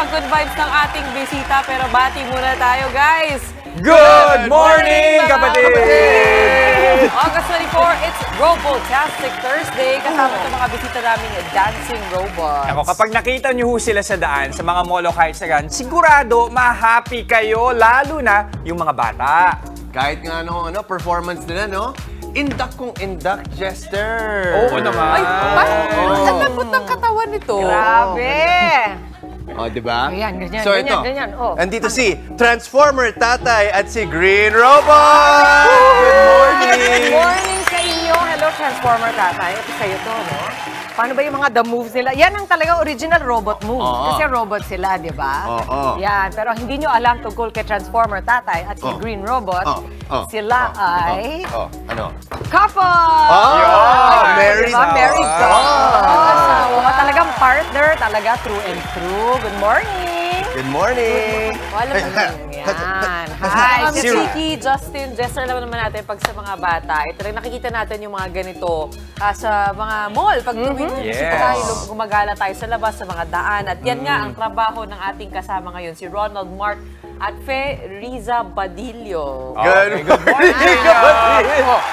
napaka-good vibes ng ating bisita. Pero bati muna tayo, guys! Good morning, kapatid! August 24, it's Robotastic Thursday. Kasama itong mga bisita naming dancing robots. Ako, kapag nakita niyo ho sila sa daan, sa mga mall o kahit sa gan, sigurado ma-happy kayo, lalo na yung mga bata. Kahit nga performance nila, no? Induct kong induct, Jester. Oo naman. Ay, ang lambot ng katawan nito. Grabe! O, di ba? Ayan, ganyan, So, ganyan, ito, ganyan. Oh. andito si Transformer Tatay at si Green Robot! Good morning! Good morning sa inyo. Hello, Transformer Tatay. Ito sa'yo to, no? Paano ba yung mga the moves nila? Yan ang talagang original robot move. Oo. Kasi robot sila, di ba? Oo. Yan. Pero hindi nyo alam tungkol kay Transformer Tatay at si Green Robot. Sila ay Ano? couple! Married. Diba? Married Oh. couple. Mga talagang partner, talaga through and through. Good morning! Good morning! Wala mo na Yan. Hi! Ma'am Chiki, Justin, Jester, alam naman natin pag sa mga bata, ito rin nakikita natin yung mga ganito sa mga mall. Pag Yes. tayo, gumagala tayo sa labas, sa mga daan. At yan nga ang trabaho ng ating kasama ngayon, si Ronald Mark at Fe Riza Badillo. Okay, good morning!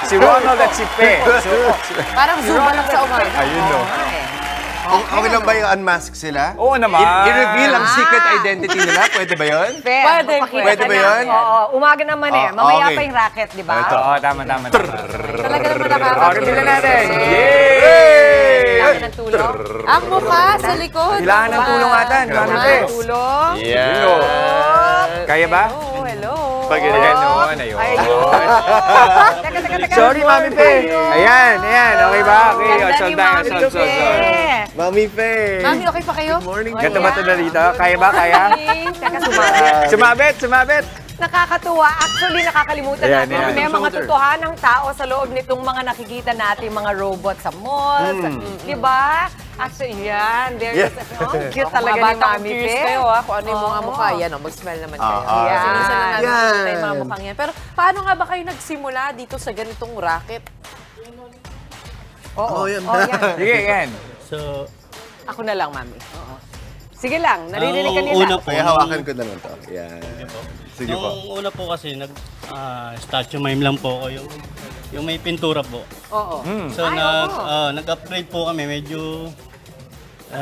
Si Ronald at si Pe. Parang Zumba lang sa umaga. Ayun, no. Okay lang ba yung unmask sila? Oo naman. I-reveal ang secret identity nila? Pwede ba yun? Pwede, Papakita pwede ka ba na. yun? Oo, umaga naman eh. Oh, Mamaya okay. pa yung racket, di ba? Ito. Oo, tama. Talaga naman Okay, nakakatuwa. bila natin. Kailangan Yay! ng tulong. Ang mukha sa likod. Kailangan ng tulong atan. Mami Pe. Tulong. Kaya ba? Hello. Pag gano'n, ayun. Teka. Sorry, Mami Pe. Ayan. Okay ba? Okay, Ganda ni sol. Mami Pe. Mami Faye! Mami, okay pa kayo? Good morning. Ganto ba ito na dito? Kaya ba? Kaya? Teka, sumabit. Sumabit. Nakakatuwa. Actually, nakakalimutan Ayan, natin. ayan. May mga totohanang tao sa loob nitong mga nakikita natin, mga robot sa malls. Di ba? Actually, yan. Cute talaga ni Mga bata, Mami curious Pe. kayo kung ano yung mga mukha. Yan, mag-smell naman kayo. Yan. Minsan lang natin Yan. nakikita yung mga mukhang yan. Pero paano nga ba kayo nagsimula dito sa ganitong racket? Oo. yan. Sige, yan. So, Ako na lang, Mami. Sige lang. Naririnig ka nung nila. una po, Kaya hawakan ko na lang to. Yan. Sige po. nung una po kasi, statue mime lang po ako, yung may pintura po. Oo. So, nag-upgrade po kami, medyo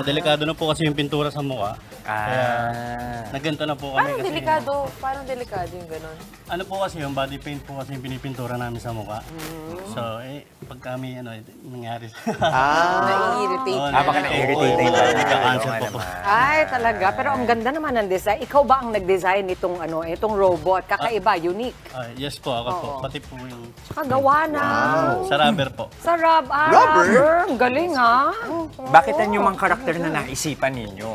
delikado na po kasi yung pintura sa mukha. Kaya, nagganto na po kami. Parang delikado yung ganun. Ano po kasi, yung body paint po kasi yung pinipintura namin sa mukha. So, pag kami, nangyari. Nai-irritate. Baka na-irritate na. Nagka-cancel po. Ay, talaga. Pero ang ganda naman ng design. Ikaw ba ang nag-design nitong itong robot? Kakaiba, unique. Yes po, ako po. Pati po yung Tsaka gawa na. sa rubber po. Sa Rubber? rubber. Ang galing, ha? Bakit yan yung mga karakter na naisipan ninyo?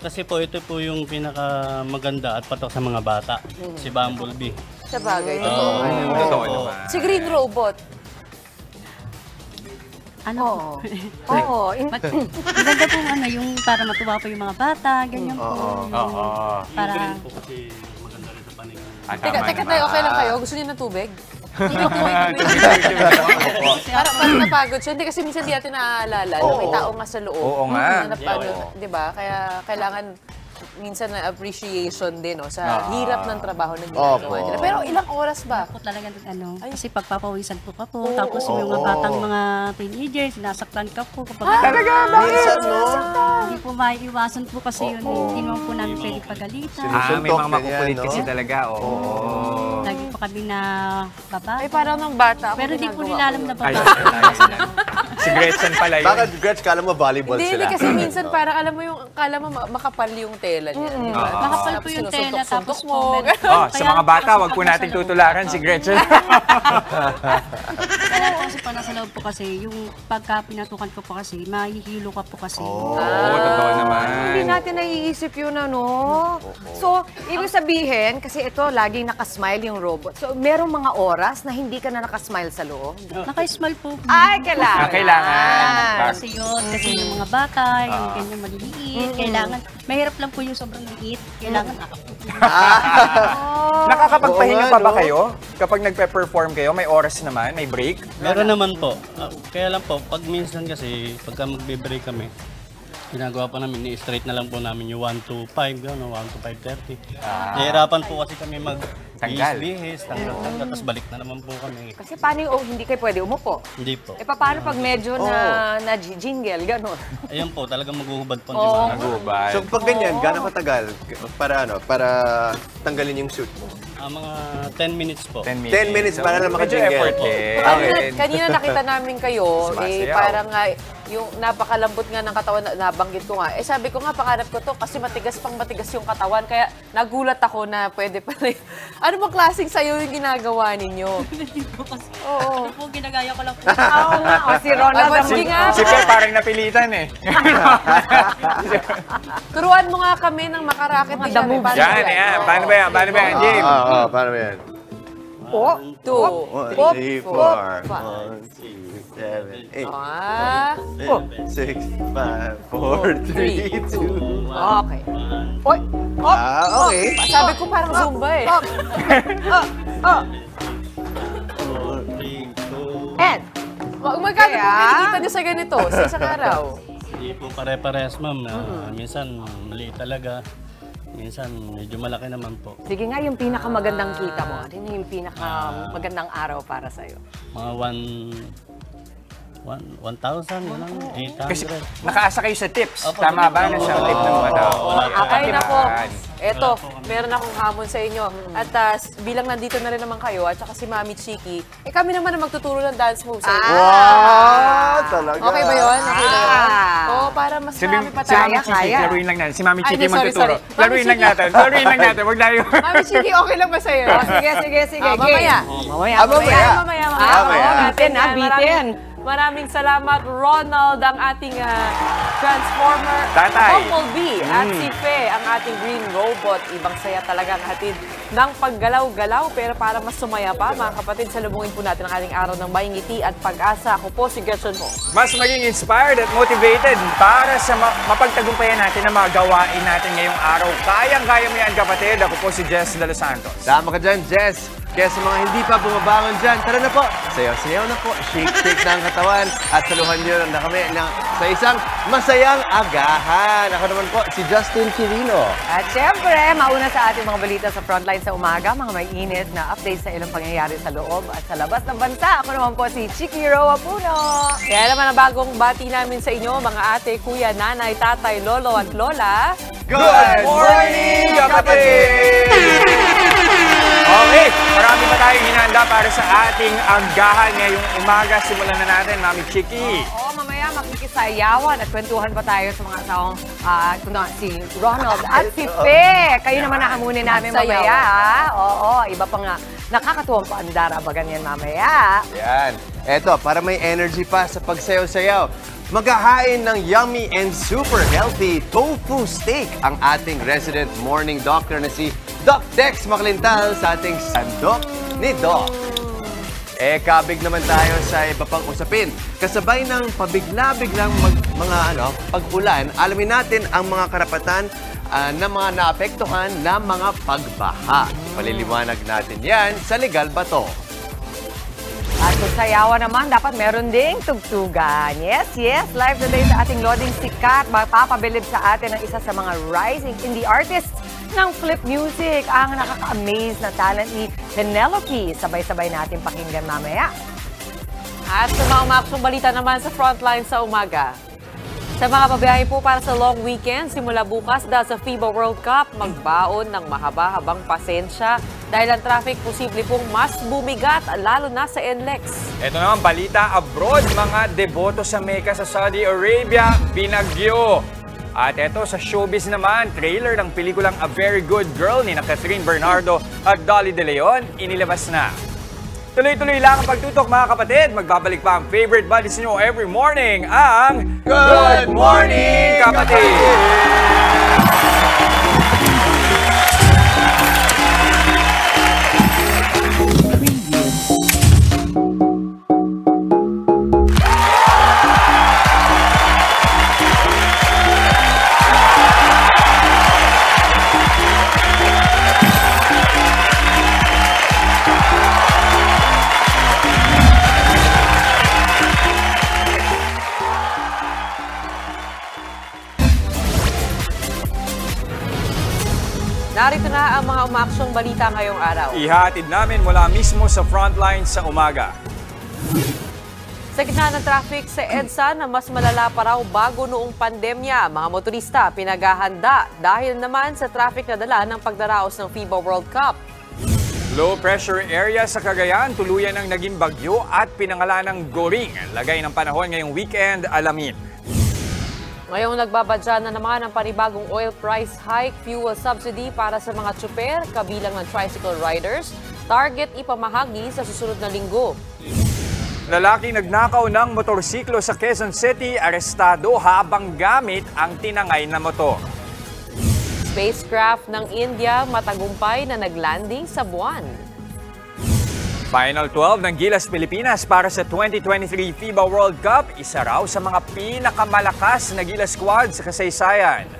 Kasi po ito po yung pinaka maganda at patok sa mga bata, si Bumblebee. Sa bagay. Totoo. Totoo naman. Si Green Robot. Oo. Oo. Maganda po yung para matuwa po yung mga bata, ganyan po. Oo. Para Po kasi maganda rin sa paningin. Teka tayo, okay lang kayo? Gusto niyo ng tubig? Parang napagod siya. Hindi kasi minsan di natin naaalala na may tao nga sa loob. Oo nga. Di ba? Kaya kailangan minsan na appreciation din sa hirap ng trabaho na ginagawa nila. Pero ilang oras ba? po talaga kasi pagpapawisan po ka po. Tapos yung mga batang mga teenagers, sinasaktan ka po. Kapag Minsan, no? hindi po maiiwasan po kasi yun. Hindi naman po namin pwede pagalitan. May mga Suntok, makukulit ganyan, kasi no? talaga. Oo. Lagi po kami na baba. Ay, parang ng bata ako. Pero hindi po ginagawa nila ko alam yun. na Ay, baba. si Gretchen pala yun. Bakit, Gretch, kala mo volleyball Hindi sila? kasi minsan parang alam mo yung, kala mo makapal yung tela niya. Di ba? Makapal po yung tela, tapos Sinusuntok-suntok mo. po. Sa mga bata, wag po natin tutularan si Gretchen. Kaya po kasi pa nasa loob po kasi, yung pagka pinatukan ko po kasi, mahihilo ka po kasi. Oo, totoo naman. Hindi natin naiisip yun, So, ibig sabihin, kasi ito, laging nakasmile yung robot. So, merong mga oras na hindi ka na nakasmile sa loob. Naka-smile po. Ay, kailangan. Kailangan. Kasi yun, kasi yung mga bata, yung ganyan maliliit, kailangan, mahirap lang po yung sobrang liit, kailangan Nakakapagpahinga pa ba kayo? Kapag nagpe-perform kayo, may oras naman, may break? Meron naman po. Kaya lang po, pag minsan kasi, pagka magbe-break kami, ginagawa pa namin, ni-straight na lang po namin yung 1 to 5, gano'n, 1 to 5:30. Nahihirapan po kasi kami Tanggal. mag-bihis, tanggal, tapos balik na naman po kami. Kasi paano hindi kayo pwede umupo? Hindi po. Paano pag medyo na jingle, gano'n? Ayun po, talagang maguhubad po ang dimana. Nagubad. So pag ganyan, gano'ng katagal para tanggalin yung suit mo? Mga 10 minutes po. 10 10 minutes para na Medyo makajingle. effortless. Kanina nakita namin kayo, Sumasayaw. parang yung napakalambot nga ng katawan, nabanggit ko nga. Sabi ko nga, pangarap ko to kasi matigas yung katawan. Kaya nagulat ako na pwede pa rin. Ano bang klaseng sayo yung ginagawa ninyo? Hindi ko kasi. Oo. Ano po, ginagaya ko lang po. Oo nga. O si Ronald. Aba, sige nga. Si Pe parang napilitan eh. Turuan mo nga kami ng makarakit ni Mga Shami. Yan. Paano ba yan? James? Paano ba yan? 2, 1, 3, 4, 1, 2, 7, 8, Ah. 6, 5, 4, 3, 2. Okay. Oy! Okay. Sabi ko parang Zumba eh. 4, 3, 2. And, Magkano po kinikita niyo sa ganito sa isang araw? Hindi po pare-pares, ma'am. Minsan maliit talaga. Minsan medyo malaki naman po. sige nga yung pinakamagandang kita mo. Ano yung pinakamagandang araw para sa'yo? Mga 1,000, yun lang, 800. Kasi nakaasa kayo sa tips. Opo, Tama ba na siya tip ng mga tao? Ay, nako. Yan. Eto, meron akong hamon sa inyo. At bilang nandito na rin naman kayo, at saka si Mami Chiki, kami naman ang magtuturo ng dance moves sa inyo. Wow! Talaga. Okay ba yun? Okay ba yun? Ah. Oo, para mas Si marami pa si tayo. Mami Chiki, kaya. laruin lang natin. Si Mami Ay, Chiki di, sorry, magtuturo. sorry. Laruin lang natin. Laruin lang natin. Huwag tayo. Mami Chiki, okay lang ba sa'yo? Sige. Mamaya. Mamaya. Mamaya. Bitin ha, bitin. Maraming salamat, Ronald, ang ating Transformer Tatay. Bumblebee. At si Fe, ang ating green robot. Ibang saya talaga ang hatid ng paggalaw-galaw. Pero para mas sumaya pa, mga kapatid, salubungin po natin ang ating araw ng may ngiti at pag-asa. Ako po si Gretchen Ho. Mas maging inspired at motivated para sa mapagtagumpayan natin ang mga gawain natin ngayong araw. Kayang-kaya mo yan, kapatid. Ako po si Jess de Los Santos. Tama ka dyan, Jess. Kaya sa mga hindi pa bumabangon dyan, tara na po. Sayaw-sayaw na po. Shake-shake na ang katawan. At saluhan nyo na kami sa isang masayang agahan. Ako naman po, si Justin Quirino. At syempre, mauna sa ating mga balita sa Frontline sa umaga, mga may init na updates sa ilang pangyayari sa loob at sa labas ng bansa. Ako naman po si Chiki Roa Puno. Kaya naman ang bagong bati namin sa inyo, mga ate, kuya, nanay, tatay, lolo at lola. Good morning, kapatid! Okay, marami pa tayong hinanda para sa ating agahan ngayong umaga. Simulan na natin, Mami Chiki. Oo, mamaya makikisayawan at kwentuhan pa tayo sa mga taong si Ronald at si Fe. Kayo naman nakamunin namin Sayaw. mamaya. Oo, iba pang nakakatuwang paandar. Abagan yan mamaya. Yan. Eto, para may energy pa sa pagsayaw-sayaw, maghahain ng yummy and super healthy tofu steak ang ating resident morning doctor na si Doc Dex Maclintal sa ating Sandok ni Doc. Kabig naman tayo sa iba pang usapin. Kasabay ng pabigla-biglang pag-ulan, alamin natin ang mga karapatan na mga naapektuhan na mga pagbaha. Paliliwanag natin yan sa Legal Bato. At kung sayawan naman, dapat meron ding tugtugan. Yes. Live today sa ating loading sikat. Mapapabilib sa atin ang isa sa mga rising indie artists ng Flip Music. Ang nakaka-amaze na talent ni Penelope. Sabay-sabay natin pakinggan mamaya. At sa mga umaksong balita naman sa Frontline sa umaga. Sa mga pabiyahe po para sa long weekend, simula bukas dahil sa FIBA World Cup, magbaon ng mahaba-habang pasensya dahil ang traffic posible pong mas bumigat, lalo na sa NLEX. Ito naman, balita abroad, mga deboto sa Mecca sa Saudi Arabia, binagyo. At ito sa showbiz naman, trailer ng pelikulang A Very Good Girl ni Catherine Bernardo at Dolly De Leon, inilabas na. Tuloy-tuloy lang ang pagtutok, mga kapatid. Magbabalik pa ang favorite buddies nyo every morning, ang Good Morning, Kapatid! mga umaksyong balita ngayong araw. Ihatid namin mula mismo sa frontline sa umaga. Sa gitna ng traffic sa EDSA na mas malala pa raw bago noong pandemya, mga motorista pinaghahanda dahil naman sa traffic na dala ng pagdaraos ng FIBA World Cup. Low pressure area sa Cagayan, tuluyan ang naging bagyo at pinangalan ng Goring. Lagay ng panahon ngayong weekend, alamin. Ngayong nagbabadya na naman ang panibagong oil price hike, fuel subsidy para sa mga tsuper, kabilang ng tricycle riders, target ipamahagi sa susunod na linggo. Lalaking nagnakaw ng motorsiklo sa Quezon City, arestado habang gamit ang tinangay na motor. Spacecraft ng India matagumpay na naglanding sa buwan. Final 12 ng Gilas Pilipinas para sa 2023 FIBA World Cup, isa raw sa mga pinakamalakas na Gilas squad sa kasaysayan.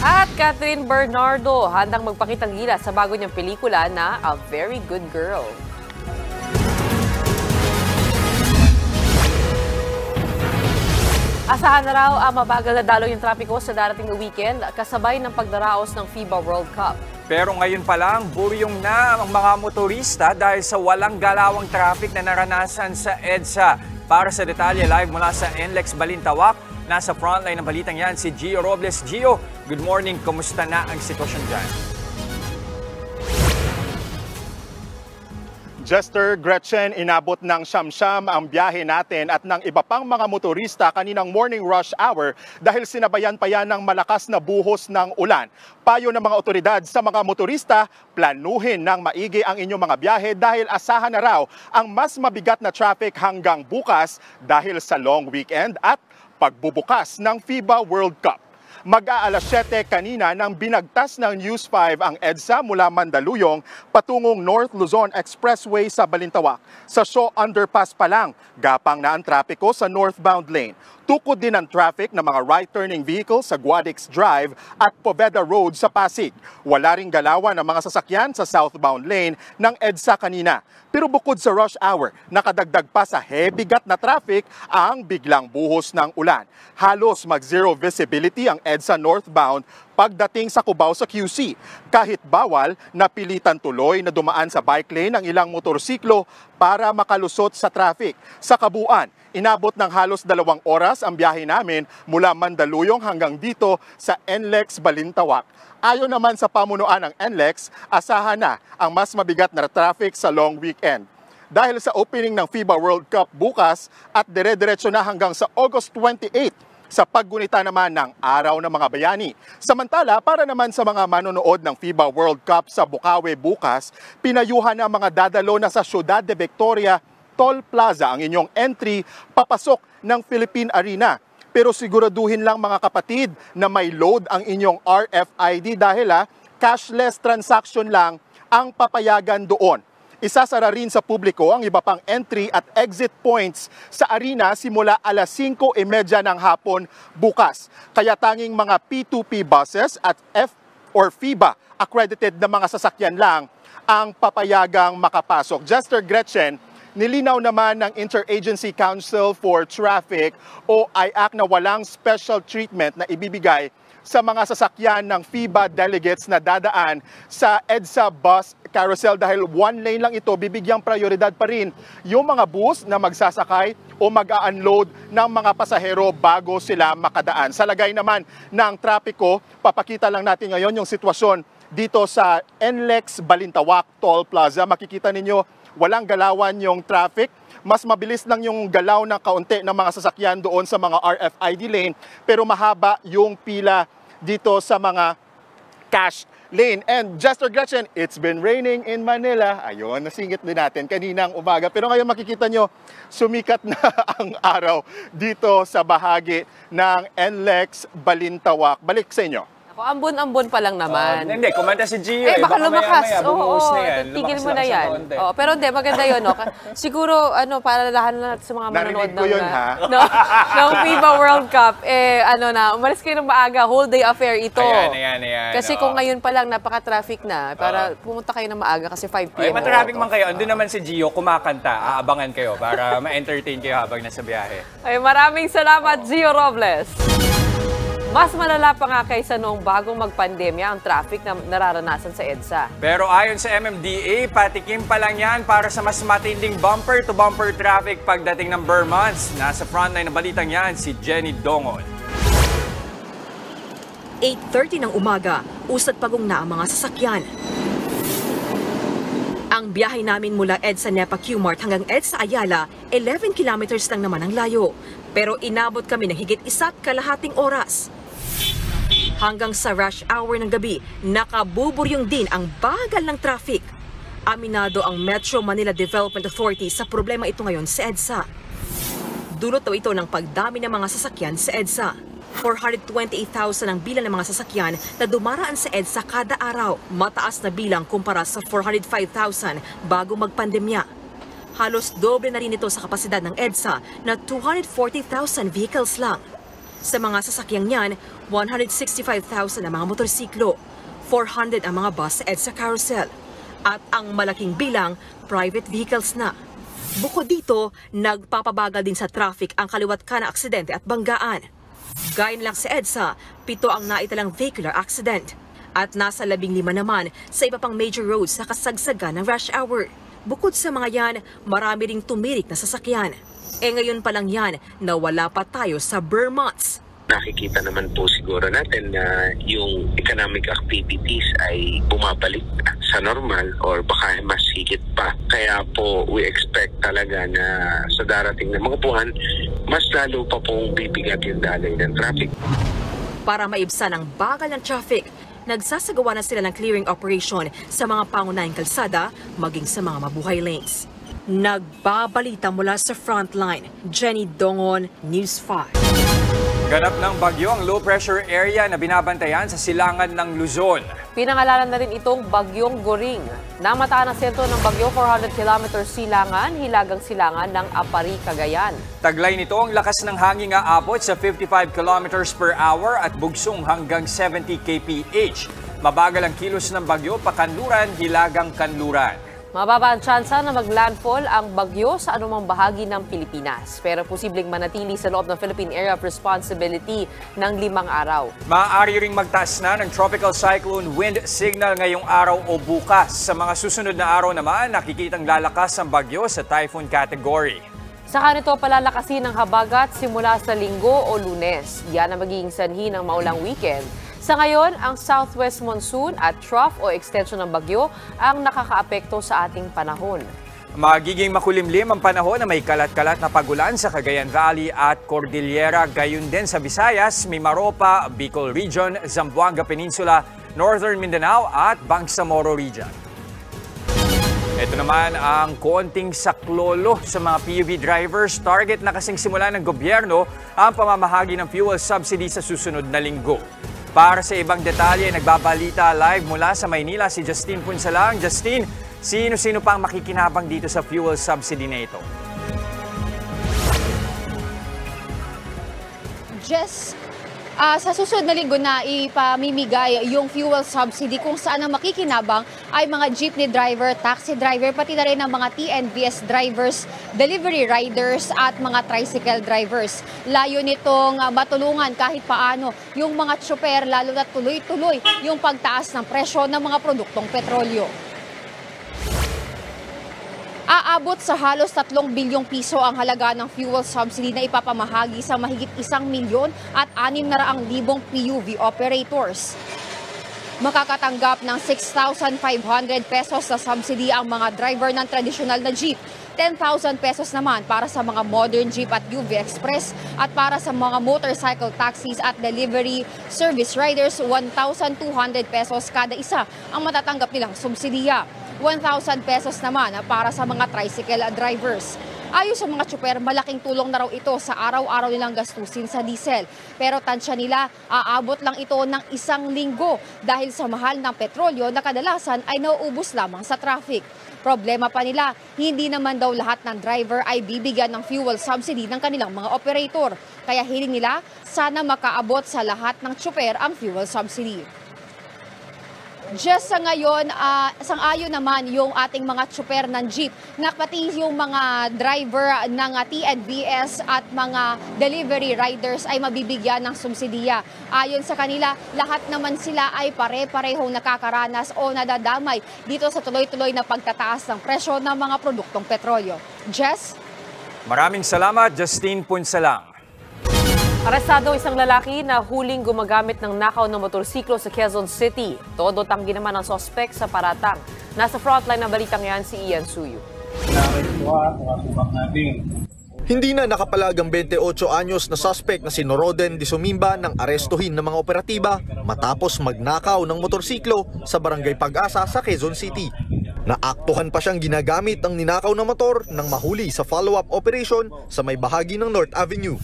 At Catherine Bernardo handang magpakitang gilas sa bago niyang pelikula na A Very Good Girl. Asahan na raw ang mabagal na daloy yung trapiko sa darating na weekend kasabay ng pagdaraos ng FIBA World Cup. Pero ngayon pa lang, buryong na ang mga motorista dahil sa walang galawang traffic na naranasan sa EDSA. Para sa detalye, live mula sa NLEX Balintawak, nasa frontline ng balitang yan si Gio Robles. Gio, good morning. Kumusta na ang sitwasyon dyan? Jester, Gretchen, inabot ng siyam-siyam ang biyahe natin at ng iba pang mga motorista kaninang morning rush hour dahil sinabayan pa yan ng malakas na buhos ng ulan. Payo ng mga otoridad sa mga motorista, planuhin ng maigi ang inyong mga biyahe dahil asahan na raw ang mas mabigat na traffic hanggang bukas dahil sa long weekend at pagbubukas ng FIBA World Cup. Mag-aalas 7 kanina nang binagtas ng News 5 ang EDSA mula Mandaluyong patungong North Luzon Expressway sa Balintawak. Sa Shaw Underpass pa lang, gapang na ang trapiko sa northbound lane. Tukod din ang traffic ng mga right-turning vehicles sa Guadix Drive at Poveda Road sa Pasig. Wala ring galawan ng mga sasakyan sa southbound lane ng EDSA kanina. Pero bukod sa rush hour, nakadagdag pa sa heavy-gat na traffic ang biglang buhos ng ulan. Halos mag-zero visibility ang EDSA northbound pagdating sa Cubao sa QC. Kahit bawal, napilitan tuloy na dumaan sa bike lane ang ilang motorsiklo para makalusot sa traffic. Sa kabuuan, inabot ng halos 2 oras ang biyahe namin mula Mandaluyong hanggang dito sa NLEX Balintawak. Ayon naman sa pamunuan ng NLEX, asahan na ang mas mabigat na traffic sa long weekend. Dahil sa opening ng FIBA World Cup bukas at dire-diretso na hanggang sa August 28 sa paggunita naman ng Araw ng Mga Bayani. Samantala, para naman sa mga manonood ng FIBA World Cup sa Bukawi bukas, pinayuhan ang mga dadalo na sa Ciudad de Victoria Toll Plaza ang inyong entry papasok ng Philippine Arena. Pero siguraduhin lang mga kapatid na may load ang inyong RFID dahil cashless transaction lang ang papayagan doon. Isasara rin sa publiko ang iba pang entry at exit points sa arena simula alas 5:30 ng hapon bukas. Kaya tanging mga P2P buses at FIBA accredited na mga sasakyan lang ang papayagang makapasok. Jester, Gretchen, nilinaw naman ng Interagency Council for Traffic o IAC na walang special treatment na ibibigay sa mga sasakyan ng FIBA delegates na dadaan sa EDSA bus carousel dahil one lane lang ito, bibigyang prioridad pa rin yung mga bus na magsasakay o mag-a-unload ng mga pasahero bago sila makadaan. Sa lagay naman ng trapiko, papakita lang natin ngayon yung sitwasyon dito sa NLEX Balintawak Toll Plaza. Makikita ninyo, walang galawan yung traffic. Mas mabilis lang yung galaw ng kaunti ng mga sasakyan doon sa mga RFID lane. Pero mahaba yung pila dito sa mga cash lane. And Jester, Gretchen, it's been raining in Manila. Ayun, nasingit din natin kaninang umaga. Pero ngayon makikita nyo, sumikat na ang araw dito sa bahagi ng NLEX Balintawak. Balik sa inyo. Ako, ambon-ambon pa lang naman. Hindi, kumanta si Gio. Baka lumakas. Bumuhos na yan. Tigil mo na yan. Pero hindi, maganda yun. No? Siguro, para lahat na sa mga manonood Narinig ko yun, ha? ng FIBA World Cup, umalis kayo ng maaga, whole day affair ito. Ayan. Kasi kung ngayon pa lang, napaka-traffic na, para pumunta kayo ng maaga kasi 5 p.m. Matraffic man kayo. Andun naman si Gio, kumakanta. Aabangan kayo para ma-entertain kayo habang nasa biyahe. Maraming salamat, Gio Robles. Mas malala pa nga kaysa noong bagong magpandemya ang traffic na nararanasan sa EDSA. Pero ayon sa MMDA, patikim pa lang yan para sa mas matinding bumper-to-bumper traffic pagdating ng Burr months. Nasa frontline ng balitang yan si Jenny Dongon. 8:30 ng umaga, usad pagong na ang mga sasakyan. Ang biyahe namin mula EDSA Nepa Q-Mart hanggang EDSA Ayala, 11 kilometers lang naman ang layo. Pero inabot kami ng higit 1.5 oras. Hanggang sa rush hour ng gabi, nakabuburyong din ang bagal ng traffic. Aminado ang Metro Manila Development Authority sa problema ito ngayon sa EDSA. Dulot daw ito ng pagdami ng mga sasakyan sa EDSA. 428,000 ang bilang ng mga sasakyan na dumaraan sa EDSA kada araw. Mataas na bilang kumpara sa 405,000 bago magpandemya. Halos doble na rin ito sa kapasidad ng EDSA na 240,000 vehicles lang. Sa mga sasakyang yan, 165,000 ang mga motorsiklo, 400 ang mga bus sa EDSA carousel, at ang malaking bilang, private vehicles na. Bukod dito, nagpapabagal din sa traffic ang kaliwat ka na aksidente at banggaan. Gaya lang sa EDSA, 7 ang naitalang vehicular accident, at nasa 15 naman sa iba pang major roads na kasagsagan ng rush hour. Bukod sa mga yan, marami ring tumirik na sasakyan. Ngayon pa lang yan, nawala pa tayo sa Burr months. Nakikita naman po siguro natin na yung economic activities ay bumabalik sa normal or baka mas higit pa. Kaya po we expect talaga na sa darating na mga buwan, mas lalo pa pong bibigat yung daloy ng traffic. Para maibsan ang bagal ng traffic, nagsasagawa na sila ng clearing operation sa mga pangunahing kalsada maging sa mga mabuhay lanes. Nagbabalita mula sa frontline, Jenny Dongon, News 5. Ganap ng bagyo ang low-pressure area na binabantayan sa silangan ng Luzon. Pinangalanan na rin itong Bagyong Goring. Namataan ang sentro ng bagyo 400 km silangan, hilagang silangan ng Apari, Cagayan. Taglay nito ang lakas ng hangin nga abot sa 55 km per hour at bugsong hanggang 70 kph. Mabagal ang kilos ng bagyo pakanluran, hilagang kanluran. Mababa ang tsansa na maglandfall ang bagyo sa anumang bahagi ng Pilipinas. Pero posibleng manatili sa loob ng Philippine Area of Responsibility ng 5 araw. Maaari ring magtaas na ng tropical cyclone wind signal ngayong araw o bukas. Sa mga susunod na araw naman, nakikitang lalakas ang bagyo sa typhoon category. Saka nito palalakasin ng habagat simula sa Linggo o Lunes. Yan ang magiging sanhi ng maulang weekend. Sa ngayon, ang southwest monsoon at trough o extension ng bagyo ang nakakaapekto sa ating panahon. Magiging makulimlim ang panahon na may kalat-kalat na pagulan sa Cagayan Valley at Cordillera, gayon din sa Visayas, Mimaropa, Bicol Region, Zamboanga Peninsula, Northern Mindanao at Bangsamoro Region. Ito naman ang konting saklolo sa mga PUV drivers. Target na kasing simula ng gobyerno ang pamamahagi ng fuel subsidy sa susunod na linggo. Para sa ibang detalye, nagbabalita live mula sa Maynila si Justin Punsalang. Justin, sino-sino pa ang makikinabang dito sa fuel subsidy na ito? Sa susunod na linggo na ipamimigay yung fuel subsidy kung saan ang makikinabang ay mga jeepney driver, taxi driver, pati na rin ang mga TNVS drivers, delivery riders at mga tricycle drivers. Layo nitong matulungan kahit paano yung mga tsuper, lalo na tuloy-tuloy yung pagtaas ng presyo ng mga produktong petrolyo. Aabot sa halos 3 bilyong piso ang halaga ng fuel subsidy na ipapamahagi sa mahigit 1,000,000 at 600,000 PUV operators. Makakatanggap ng 6,500 pesos sa subsidy ang mga driver ng tradisyonal na jeep, 10,000 pesos naman para sa mga modern jeep at UV Express, at para sa mga motorcycle taxis at delivery service riders, 1,200 pesos kada isa ang matatanggap nilang subsidiya. 1,000 pesos naman para sa mga tricycle drivers. Ayon sa mga tsuper, malaking tulong na raw ito sa araw-araw nilang gastusin sa diesel. Pero tansya nila, aabot lang ito ng 1 linggo dahil sa mahal ng petrolyo na kadalasan ay nauubos lamang sa traffic. Problema pa nila, hindi naman daw lahat ng driver ay bibigyan ng fuel subsidy ng kanilang mga operator. Kaya hiling nila, sana makaabot sa lahat ng tsuper ang fuel subsidy. Just sa ngayon, sang-ayon naman yung ating mga tsuper ng jeep na pati yung mga driver ng TNVS at mga delivery riders ay mabibigyan ng subsidiya. Ayon sa kanila, lahat naman sila ay pare-parehong nakakaranas o nadadamay dito sa tuloy-tuloy na pagtataas ng presyo ng mga produktong petrolyo. Jess? Maraming salamat, Justine Punsalang. Arestado isang lalaki na huling gumagamit ng nakaw ng motorsiklo sa Quezon City. Todo tanggi naman ang sospek sa paratang. Nasa frontline ng balitang yan si Ian Suyu. Hindi na nakapalag ang 28 anyos na suspect na si Noroden de Sumimba ng arestuhin ng mga operatiba matapos magnakaw ng motorsiklo sa Barangay Pag-asa sa Quezon City. Naaktuhan pa siyang ginagamit ang ninakaw na motor nang mahuli sa follow-up operation sa may bahagi ng North Avenue.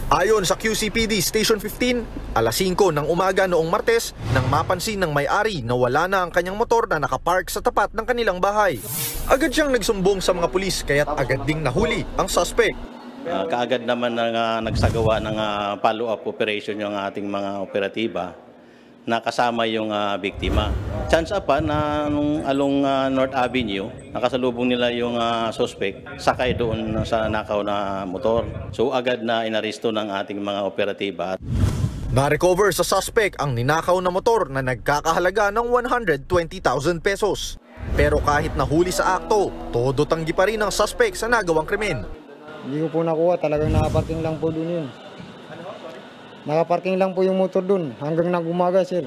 Ayon sa QCPD Station 15, alas 5 ng umaga noong Martes nang mapansin ng may-ari na wala na ang kanyang motor na nakapark sa tapat ng kanilang bahay. Agad siyang nagsumbong sa mga pulis kaya't agad ding nahuli ang suspect. Kaagad naman nagsagawa ng follow-up operation yung ating mga operatiba na kasama yung biktima. Chance pa na nung along North Avenue, nakasalubong nila yung suspect sakay doon sa nakaw na motor. So agad na inaresto ng ating mga operatiba. Na-recover sa suspect ang ninakaw na motor na nagkakahalaga ng 120,000 pesos. Pero kahit nahuli sa akto, todo tanggi pa rin ang suspect sa nagawang krimen. Hindi ko po nakuha, talagang nakaparking lang po doon yun. Nakaparking lang po yung motor doon hanggang nag-umaga, sir.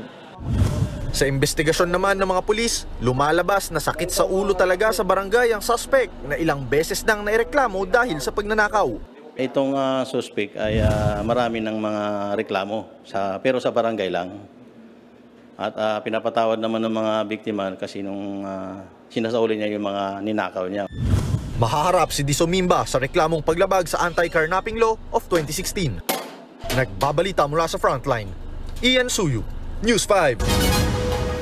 Sa investigasyon naman ng mga pulis, lumalabas na sakit sa ulo talaga sa barangay ang suspect na ilang beses nang naireklamo dahil sa pagnanakaw. Itong suspect ay marami ng mga reklamo, pero sa barangay lang. At pinapatawad naman ng mga biktima kasi nung sinasauli niya yung mga ninakaw niya. Mahaharap si Disomimba sa reklamong paglabag sa Anti-Carnapping Law of 2016. Nagbabalita mula sa Frontline, Ian Suyu, News 5.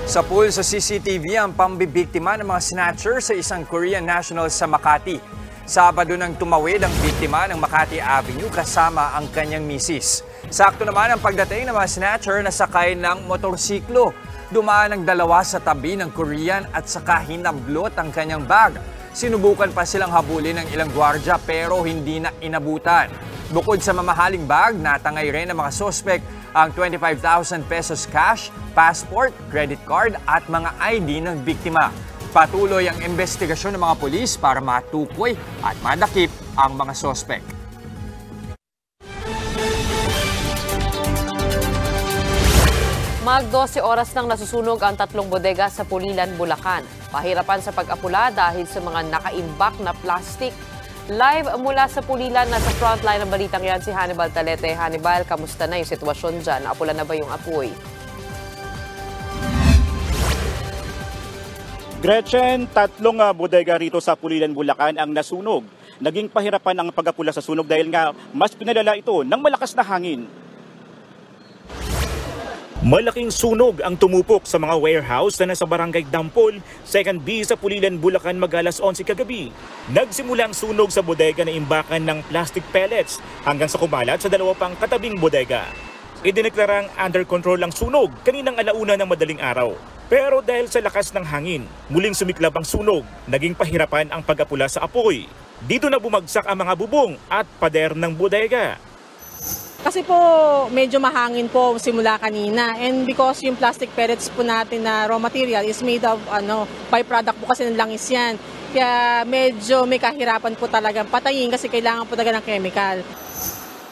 Sa pool sa CCTV ang pambibiktima ng mga snatcher sa isang Korean national sa Makati. Sabado nang tumawid ang biktima ng Makati Avenue kasama ang kanyang misis. Sakto naman ang pagdating ng mga snatcher na sakay ng motorsiklo. Dumaan ang dalawa sa tabi ng Korean at saka hinablot ang kanyang bag. Sinubukan pa silang habulin ng ilang gwardya pero hindi na inabutan. Bukod sa mamahaling bag, natangay rin ng mga suspect ang 25,000 pesos cash, passport, credit card at mga ID ng biktima. Patuloy ang investigasyon ng mga pulis para matukoy at madakip ang mga suspect. Mag-12 oras nang nasusunog ang 3 bodega sa Pulilan, Bulacan. Pahirapan sa pag-apula dahil sa mga nakaimbak na plastic. Live mula sa Pulilan, nasa frontline ng balitang yan si Hannibal Talete. Hannibal, kamusta na yung sitwasyon dyan? Naapula na ba yung apoy? Gretchen, 3 bodega rito sa Pulilan, Bulacan ang nasunog. Naging pahirapan ang pag-apula sa sunog dahil nga mas pinalala ito ng malakas na hangin. Malaking sunog ang tumupok sa mga warehouse na nasa barangay Dampol, 2nd B sa Pulilan, Bulacan mag-alas 11 kagabi. Nagsimula ang sunog sa bodega na imbakan ng plastic pellets hanggang sa kumalat sa 2 pang katabing bodega. Idineklarang under control ang sunog kaninang alauna ng madaling araw. Pero dahil sa lakas ng hangin, muling sumiklab ang sunog, naging pahirapan ang pag-apula sa apoy. Dito na bumagsak ang mga bubong at pader ng bodega. Kasi po medyo mahangin po simula kanina, and because yung plastic pellets po natin na raw material is made of byproduct po kasi ng langis yan. Kaya medyo may kahirapan po talagang patayin kasi kailangan po talaga ng chemical.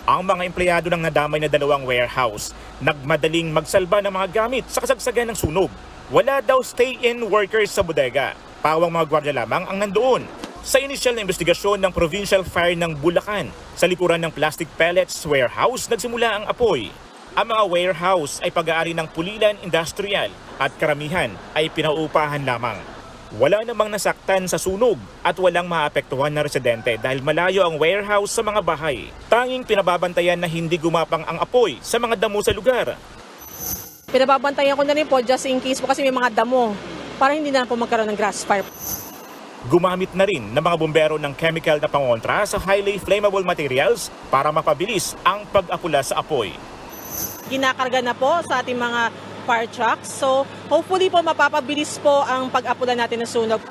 Ang mga empleyado ng nadamay na 2 warehouse nagmadaling magsalba ng mga gamit sa kasagsagan ng sunog. Wala daw stay-in workers sa bodega. Pawang mga gwardiya lamang ang nandoon. Sa inisyal na investigasyon ng Provincial Fire ng Bulacan, sa likuran ng plastic pellets warehouse nagsimula ang apoy. Ang mga warehouse ay pag-aari ng Pulilan Industrial at karamihan ay pinauupahan lamang. Wala namang nasaktan sa sunog at walang maapektuhan na residente dahil malayo ang warehouse sa mga bahay. Tanging pinababantayan na hindi gumapang ang apoy sa mga damo sa lugar. Pinababantayan ko na rin po just in case po kasi may mga damo para hindi na po magkaroon ng grass fire. Gumamit na rin ng mga bumbero ng chemical na pangontra sa highly flammable materials para mapabilis ang pag-apula sa apoy. Ginakarga na po sa ating mga fire trucks. So hopefully po mapapabilis po ang pag-apulan natin ng sunog.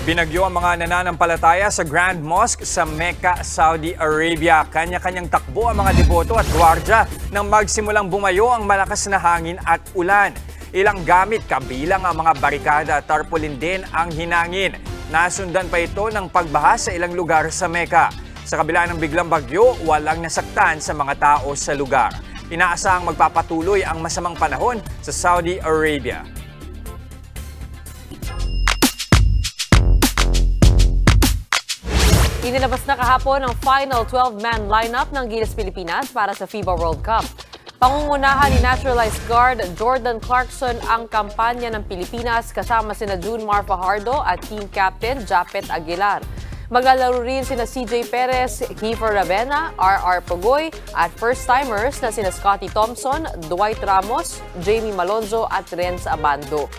Binagyo ang mga nananampalataya sa Grand Mosque sa Mecca, Saudi Arabia. Kanya-kanyang takbo ang mga deboto at gwardya nang magsimulang bumayo ang malakas na hangin at ulan. Ilang gamit kabilang ang mga barikada at tarpaulin din ang hinangin. Nasundan pa ito ng pagbaha sa ilang lugar sa Mecca. Sa kabila ng biglang bagyo, walang nasaktan sa mga tao sa lugar. Inaasahang magpapatuloy ang masamang panahon sa Saudi Arabia. Inilabas na kahapon ang final 12-man lineup ng Gilas Pilipinas para sa FIBA World Cup. Pangungunahan ni Naturalized Guard Jordan Clarkson ang kampanya ng Pilipinas kasama sina June Mar Fajardo at team captain Japet Aguilar. Maglalaro rin sina CJ Perez, Kiefer Ravena, RR Pugoy at first-timers na sina Scotty Thompson, Dwight Ramos, Jamie Malonzo at Renz Abando.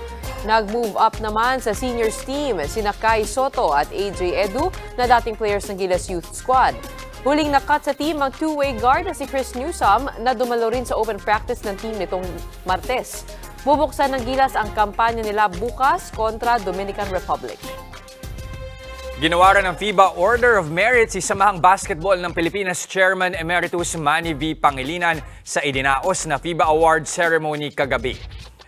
Nag-move up naman sa seniors team sina Kai Soto at AJ Edu na dating players ng Gilas Youth Squad. Huling nakat sa team ang two-way guard na si Chris Newsome na dumalo rin sa open practice ng team nitong Martes. Bubuksan ng Gilas ang kampanya nila bukas kontra Dominican Republic. Ginawa rin ng FIBA Order of Merit si Samahang Basketball ng Pilipinas Chairman Emeritus Manny V. Pangilinan sa idinaos na FIBA Award Ceremony kagabi.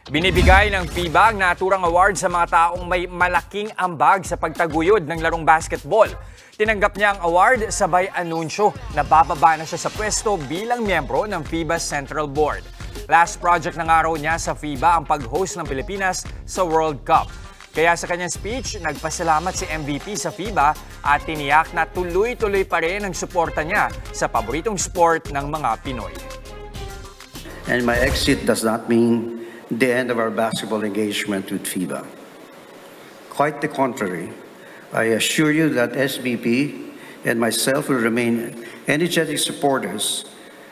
Binibigay ng FIBA ang naturang award sa mga taong may malaking ambag sa pagtaguyod ng larong basketball. Tinanggap niya ang award sabay anunsyo na bababa na siya sa pwesto bilang miyembro ng FIBA Central Board. Last project ng araw niya sa FIBA ang pag-host ng Pilipinas sa World Cup. Kaya sa kanyang speech, nagpasalamat si MVP sa FIBA at tiniyak na tuloy-tuloy pa rin ang suporta niya sa paboritong sport ng mga Pinoy. And my exit does not mean the end of our basketball engagement with FIBA. Quite the contrary, I assure you that SBP and myself will remain energetic supporters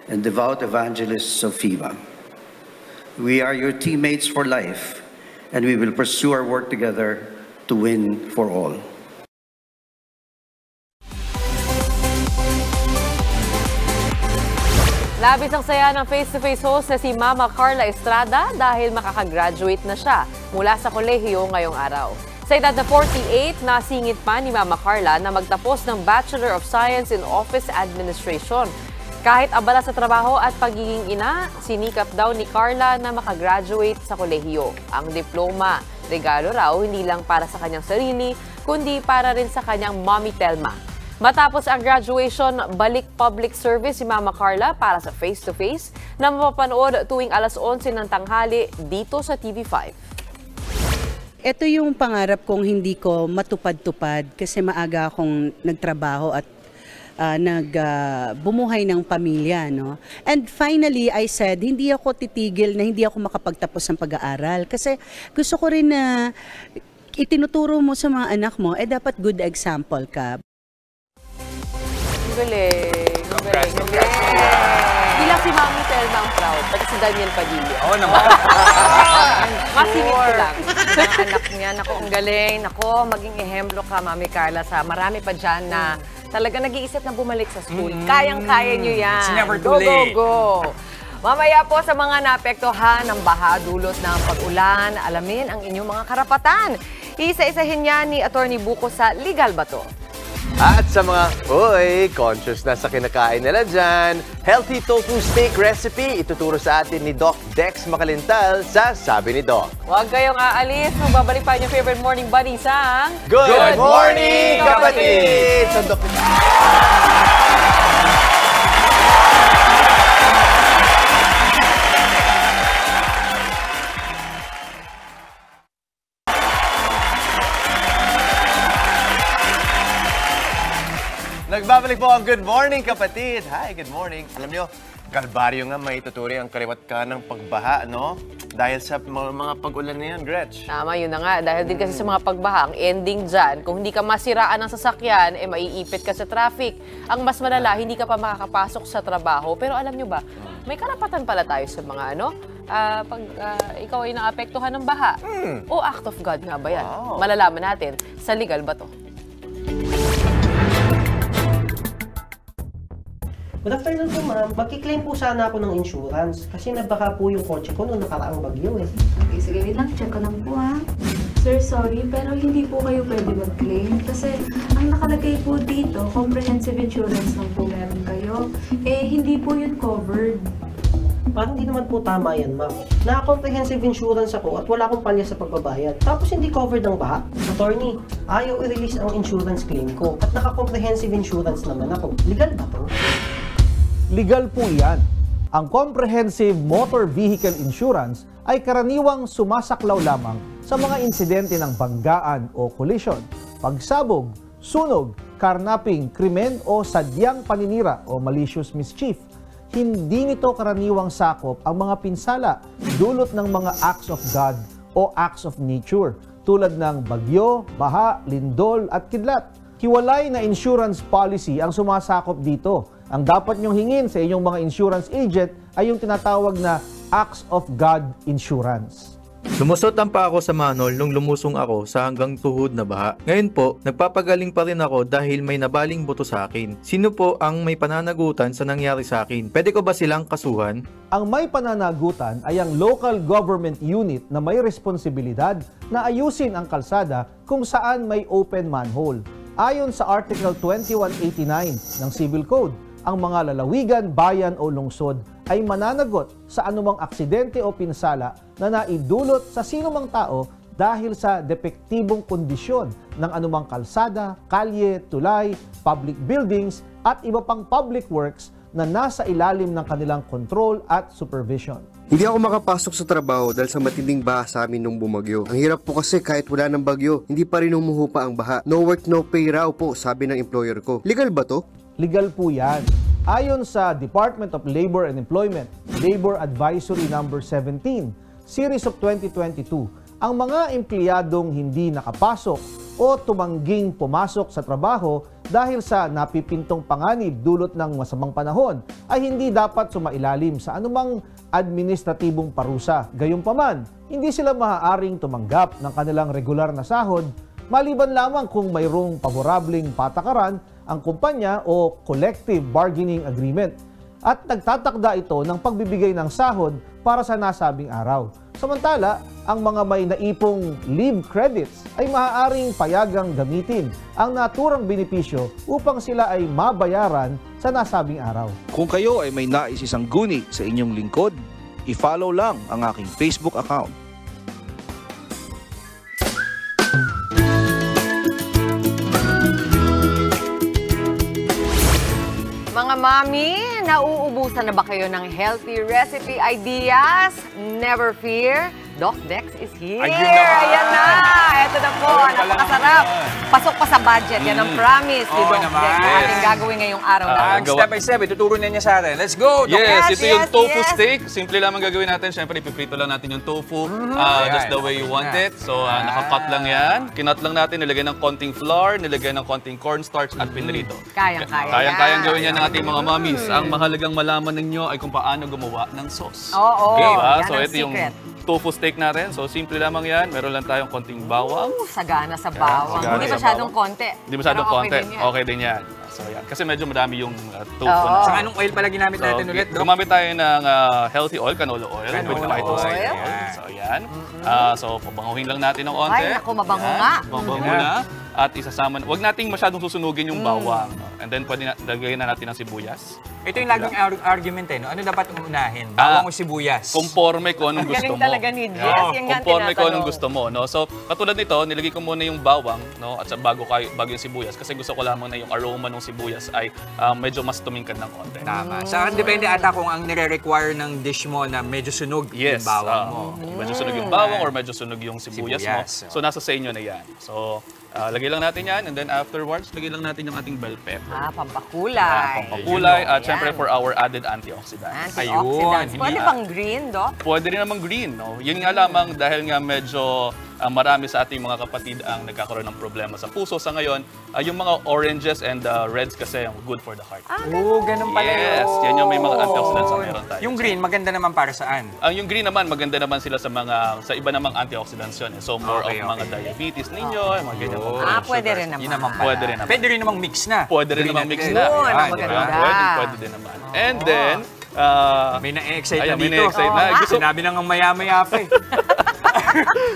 and devout evangelists of FIBA. We are your teammates for life, and we will pursue our work together to win for all. Labis ang saya ng face-to-face host na si Mama Carla Estrada dahil makakagraduate na siya mula sa kolehiyo ngayong araw. Sa edad na 48, nasingit pa ni Mama Carla na magtapos ng Bachelor of Science in Office Administration. Kahit abala sa trabaho at pagiging ina, sinikap daw ni Carla na makagraduate sa kolehiyo. Ang diploma, regalo raw hindi lang para sa kanyang sarili, kundi para rin sa kanyang Mommy Telma. Matapos ang graduation, balik public service si Mama Carla para sa face-to-face na mapapanood tuwing alas 11 ng tanghali dito sa TV5. Ito yung pangarap kong hindi ko matupad-tupad kasi maaga akong nagtrabaho at bumuhay ng pamilya, no? And finally, I said, hindi ako titigil na hindi ako makapagtapos ng pag-aaral kasi gusto ko rin na itinuturo mo sa mga anak mo, dapat good example ka. Galing. Hindi lang si Mami Telma ang proud, pati si Daniel Padilla. Oo naman. Masingit ko lang. Mga anak niya, naku, ang galing. Naku, maging ehemplo ka, Mami Carla, sa marami pa dyan na talaga nag-iisip na bumalik sa school. Kayang-kaya nyo yan. It's never too late. Go. Mamaya po sa mga naapektuhan ng baha dulot ng pag-ulan, alamin ang inyong mga karapatan. Isa-isahin niya ni Atty. Buko sa Legal Bato. At sa mga, conscious na sa kinakain nila dyan, healthy tofu steak recipe ituturo sa atin ni Doc Dex Makalintal sa Sabi ni Doc. Huwag kayong aalis. Magbabalik pa yung favorite morning buddy sa Good Morning, Kapatid! So, Doc, nagbabalik po ang Good Morning, Kapatid! Hi, good morning! Alam nyo, kalbaryo nga may tuturing ang kaliwat ka ng pagbaha, no? Dahil sa mga pag-ulan na yan, Gretch. Tama, yun na nga. Dahil din kasi sa mga pagbaha, ang ending dyan, kung hindi ka masiraan ng sasakyan, maiipit ka sa traffic. Ang mas malala, hindi ka pa makakapasok sa trabaho. Pero alam nyo ba, may karapatan pala tayo sa mga pag ikaw ay naapektuhan ng baha. O act of God nga ba yan? Wow. Malalaman natin sa Legal Bato. Good afternoon po, ma'am. Magkiklaim po sana ako ng insurance kasi nabaka po yung kotse ko noong nakaraang bagyo eh. Okay, sige, wait lang. Check ko lang po ha. Sir, sorry, pero hindi po kayo pwede mag-claim kasi ang nakalagay po dito, comprehensive insurance lang po meron kayo. Eh, hindi po yun covered. Parang hindi naman po tama yan, ma'am. Naka-comprehensive insurance ako at wala akong palya sa pagbabayad. Tapos hindi covered ng baha. Attorney, ayaw i-release ang insurance claim ko at naka-comprehensive insurance naman ako. Legal ba to? Legal po yan. Ang Comprehensive Motor Vehicle Insurance ay karaniwang sumasaklaw lamang sa mga insidente ng banggaan o collision, pagsabog, sunog, karnaping, krimen o sadyang paninira o malicious mischief. Hindi nito karaniwang sakop ang mga pinsala dulot ng mga acts of God o acts of nature tulad ng bagyo, baha, lindol at kidlat. Hiwalay na insurance policy ang sumasakop dito. Ang dapat nyong hingin sa inyong mga insurance agent ay yung tinatawag na Acts of God Insurance. Lumusot ang pa ako sa manhole nung lumusong ako sa hanggang tuhod na baha. Ngayon po, nagpapagaling pa rin ako dahil may nabaling buto sa akin. Sino po ang may pananagutan sa nangyari sa akin? Pwede ko ba silang kasuhan? Ang may pananagutan ay ang local government unit na may responsibilidad na ayusin ang kalsada kung saan may open manhole. Ayon sa Article 2189 ng Civil Code, ang mga lalawigan, bayan o lungsod ay mananagot sa anumang aksidente o pinsala na naidulot sa sinumang tao dahil sa depektibong kondisyon ng anumang kalsada, kalye, tulay, public buildings at iba pang public works na nasa ilalim ng kanilang control at supervision. Hindi ako makapasok sa trabaho dahil sa matinding baha sa amin nung bumagyo. Ang hirap po kasi kahit wala ng bagyo, hindi pa rin humuhupa ang baha. No work, no pay raw po, sabi ng employer ko. Legal ba to? Legal po yan. Ayon sa Department of Labor and Employment, Labor Advisory No. 17, Series of 2022, ang mga empleyadong hindi nakapasok o tumangging pumasok sa trabaho dahil sa napipintong panganib dulot ng masamang panahon ay hindi dapat sumailalim sa anumang administratibong parusa. Gayunpaman, hindi sila maaaring tumanggap ng kanilang regular na sahod maliban lamang kung mayroong paborableng patakaran ang kumpanya o collective bargaining agreement at nagtatakda ito ng pagbibigay ng sahod para sa nasabing araw. Samantala, ang mga may naipong leave credits ay maaaring payagang gamitin ang naturang benepisyo upang sila ay mabayaran sa nasabing araw. Kung kayo ay may nais isang guni sa inyong lingkod, i-follow lang ang aking Facebook account. Mga mami, nauubusan na ba kayo ng healthy recipe ideas? Never fear, Doc Dex is here. Ayan na! Ito na po, napakasarap. Pasok pa sa budget, yan ang promise ni Doc Dex. Ating gagawin ngayong araw na. Step by step, ituturo na niya sa atin. Let's go, Doc Yes, Dex! ito yung tofu steak. Simple lang ang gagawin natin. Siyempre, ipiprito lang natin yung tofu just the way you want it. So, nakakat lang yan. Kinat lang natin, nilagay ng konting flour, nilagay ng konting cornstarch at pinrito. Kayang-kayang gawin yan ng ating mga mommies. Ang mahalagang malaman ninyo ay kung paano gumawa ng sauce. Oo, yan So, ang ito yung secret. tofu steak natin. So, simple lamang yan. Meron lang tayong konting bawang. Sagana sa bawang. sagana Hindi sa masyadong bawang. konti. Hindi masyadong Pero konti. din yan. Okay din yan. So, yan. Kasi medyo madami yung tofu Oo. na. Saka anong oil pala ginamit natin ulit, Doc? Gumamit tayo ng healthy oil, canola oil. Canola with phytosanol. oil. So, yan. So, pabanguhin lang natin ng konti. Ay, naku, mabango Yan. nga. Mabango na. At isasama, wag nating masyadong susunugin yung bawang. And then, pwede lagyan na natin ng sibuyas. Ito yung laging argument eh, no? Ano dapat unahin? Bawang o sibuyas? Conforme ko anong gusto Galing mo. talaga ni Jess. Yan nga Conforme ko anong tinatanong. gusto mo, no? So, katulad nito, nilagay ko muna yung bawang, no? At sa bago yung sibuyas kasi gusto ko lamang na yung aroma ng sibuyas ay medyo mas tumingkad ng konti. Tama. Saka depende ata kung ang nire-require ng dish mo na medyo sunog yung bawang mo. Medyo sunog yung bawang or medyo sunog yung sibuyas mo. Sibuyas. So, nasa sa inyo na yan. So, lagay lang natin yan and then afterwards, lagay lang natin yung ating bell pepper. Pampakulay. Pampakulay at Ayan. syempre for our added antioxidants. Antioxidants. Pwede bang green, Doc? Pwede rin namang green, no? Yun nga lamang dahil nga medyo marami sa ating mga kapatid ang nagkakaroon ng problema sa puso sa ngayon. Yung mga oranges and reds kasi good for the heart. Oo, ganun pala Yes, yan yung may mga antioxidants na meron tayo. Yung green, maganda naman para saan? Yung green naman, maganda naman sila sa iba namang antioxidants yun. So more of mga diabetes ninyo, mga ganyan. Pwede rin naman. Yun naman pala. Pwede rin naman. Pwede rin namang mix na. Pwede rin namang mix na. Yun, ang Diba? maganda. Pwede din naman. And then, may na-excite na ayan, may dito. na-excite na. Sinabi na nga maya-maya pa eh.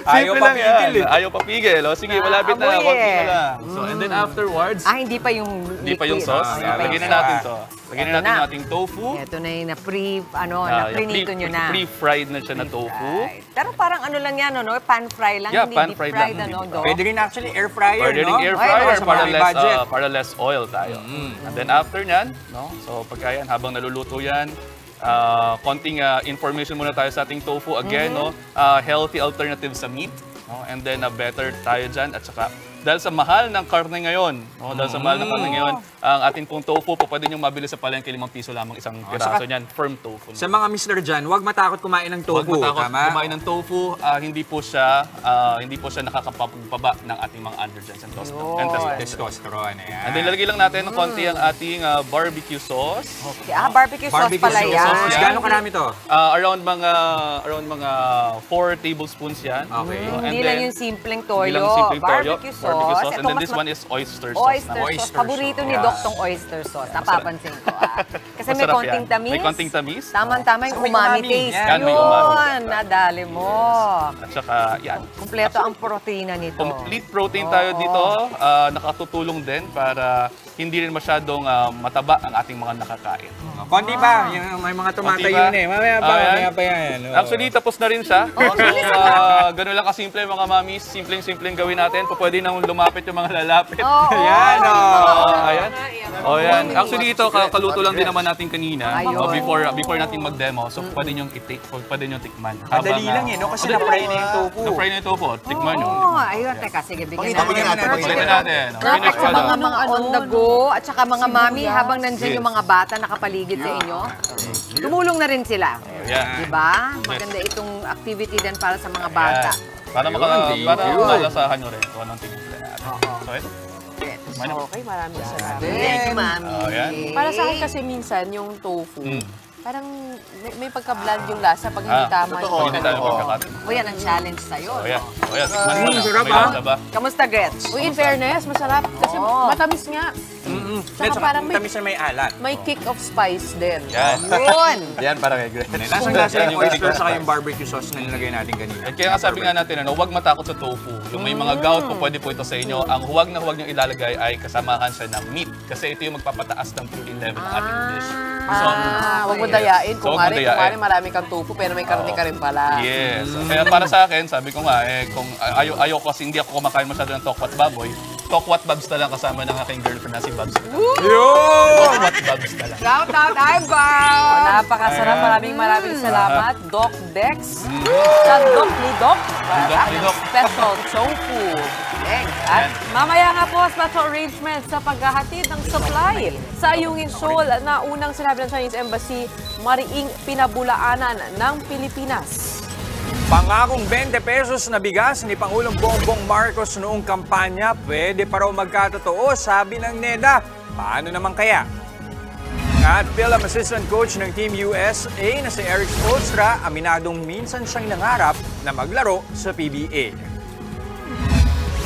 Ayaw Simple pa lang yan. pigil eh. Ayaw pa pigil. O, sige, malapit na. amoy Konti na eh. lang. So, and then afterwards, Hindi pa yung hindi pa yung sauce. Lagyan na natin to. Lagyan na natin yung ating tofu. Ito na yung na-prinito nyo na. Pre-fried na siya na tofu. Pero parang ano lang yan, no? Pan-fry lang, Yeah, hindi pan-fried deep-fried, lang, ano, hindi do? Pwede rin actually air fryer, Pwede no? ring air fryer Sa para mga budget. para less oil tayo. And then after nyan, no? So pagka yan, habang naluluto yan, konting information muna tayo sa ating tofu. Again, no? Healthy alternative sa meat. No? And then better tayo dyan. At saka, dahil sa mahal ng karne ngayon, no? Dahil sa mahal ng karne ngayon, ang ating pong tofu po, pwede nyo mabili sa palengke 5 piso lamang isang piraso niyan. Firm tofu. Sa mga Mr. Dyan, huwag matakot kumain ng tofu. Huwag matakot tama? kumain ng tofu. Hindi po siya nakakapagpaba ng ating mga androgens and testosterone. Ayan. And then lalagay lang natin ng konti ang ating barbecue sauce. Okay. Barbecue sauce pala yan. Gano'ng karami to? Around mga 4 tablespoons yan. Okay. Hindi lang yung simpleng toyo. Hindi lang yung simpleng toyo. Barbecue sauce. And then this one is oyster sauce. Oyster sauce. Paborito ni Doc tong oyster sauce. Napapansin ko. Kasi may Masarap konting yan. tamis. May konting tamis. Tama-tama yung umami taste. Yan, may umami. Yun, nadali mo. At saka, yan. Kumpleto ang protina nito. Complete protein tayo dito. Nakatutulong din para hindi rin masyadong mataba ang ating mga nakakain. Konti pa. May mga tumatayo na eh. Mamaya pa yan. Actually, tapos na rin siya. So, ganun lang kasimple mga mamis. Simpleng-simpleng gawin natin. Pwede nang lumapit yung mga lalapit. Ayan, Ayan. Ayan. Actually, ito, kaluto lang din naman natin kanina. Before natin mag-demo. So, pwede nyo tikman. Madali lang eh, no? Kasi na-fry na yung tofu. Na-fry na yung tofu. Tikman nyo. Ayun, teka, sige, bigyan natin. Bigyan natin. Perfect sa mga on the go at saka mga mami habang nandyan yung mga bata nakapaligid sa inyo. Tumulong na rin sila. Diba? Maganda itong activity din para sa mga bata. Para makalasahan nyo rin kung anong tingin natin. So, ito. Okay, maraming salamat. Thank you, mami. Para sa akin kasi minsan yung tofu, parang may pagka-bland yung lasa pag hindi tama. Pag hindi tayo pagkakat. O yan ang challenge sa'yo. Tikman mo na. May lasa ba? Kamusta, Gretch? Uy, in fairness, masarap. Kasi matamis nga. Saka parang tamis na may alat. may kick of spice din. Yun! Yan para kay Greg. Lasang lasa yung oyster sa yung barbecue sauce na nilagay natin kanina. At kaya nga sabi nga natin, huwag matakot sa tofu. Yung may mga gout po, pwede po ito sa inyo. Ang huwag na huwag nyo ilalagay ay kasamahan siya ng meat. Kasi ito yung magpapataas ng protein level ng ating dish. So, Huwag mo dayain. So, huwag mo dayain. Kung marami kang tofu, pero may karne ka rin pala. yes. Kaya para sa akin, sabi ko nga, kung ayaw ko kasi hindi ako kumakain masyado ng tokwat baboy, tokwat babs na lang kasama ng aking girlfriend na si Babs. Tokwat babs na lang. Shout out, Eyebrow! Napakasarap. Maraming salamat. Doc Dex. Sa Doc ni Doc. Special tofu. At mamaya nga po, special arrangement sa paghahatid ng supply sa Ayungin Shoal na unang sinabi ng Chinese Embassy, mariing pinabulaanan ng Pilipinas. Pangakong 20 pesos na bigas ni Pangulong Bongbong Marcos noong kampanya, pwede pa raw magkatotoo, sabi ng NEDA. Paano naman kaya? At Film Assistant Coach ng Team USA na si Eric Spoelstra, aminadong minsan siyang nangarap na maglaro sa PBA.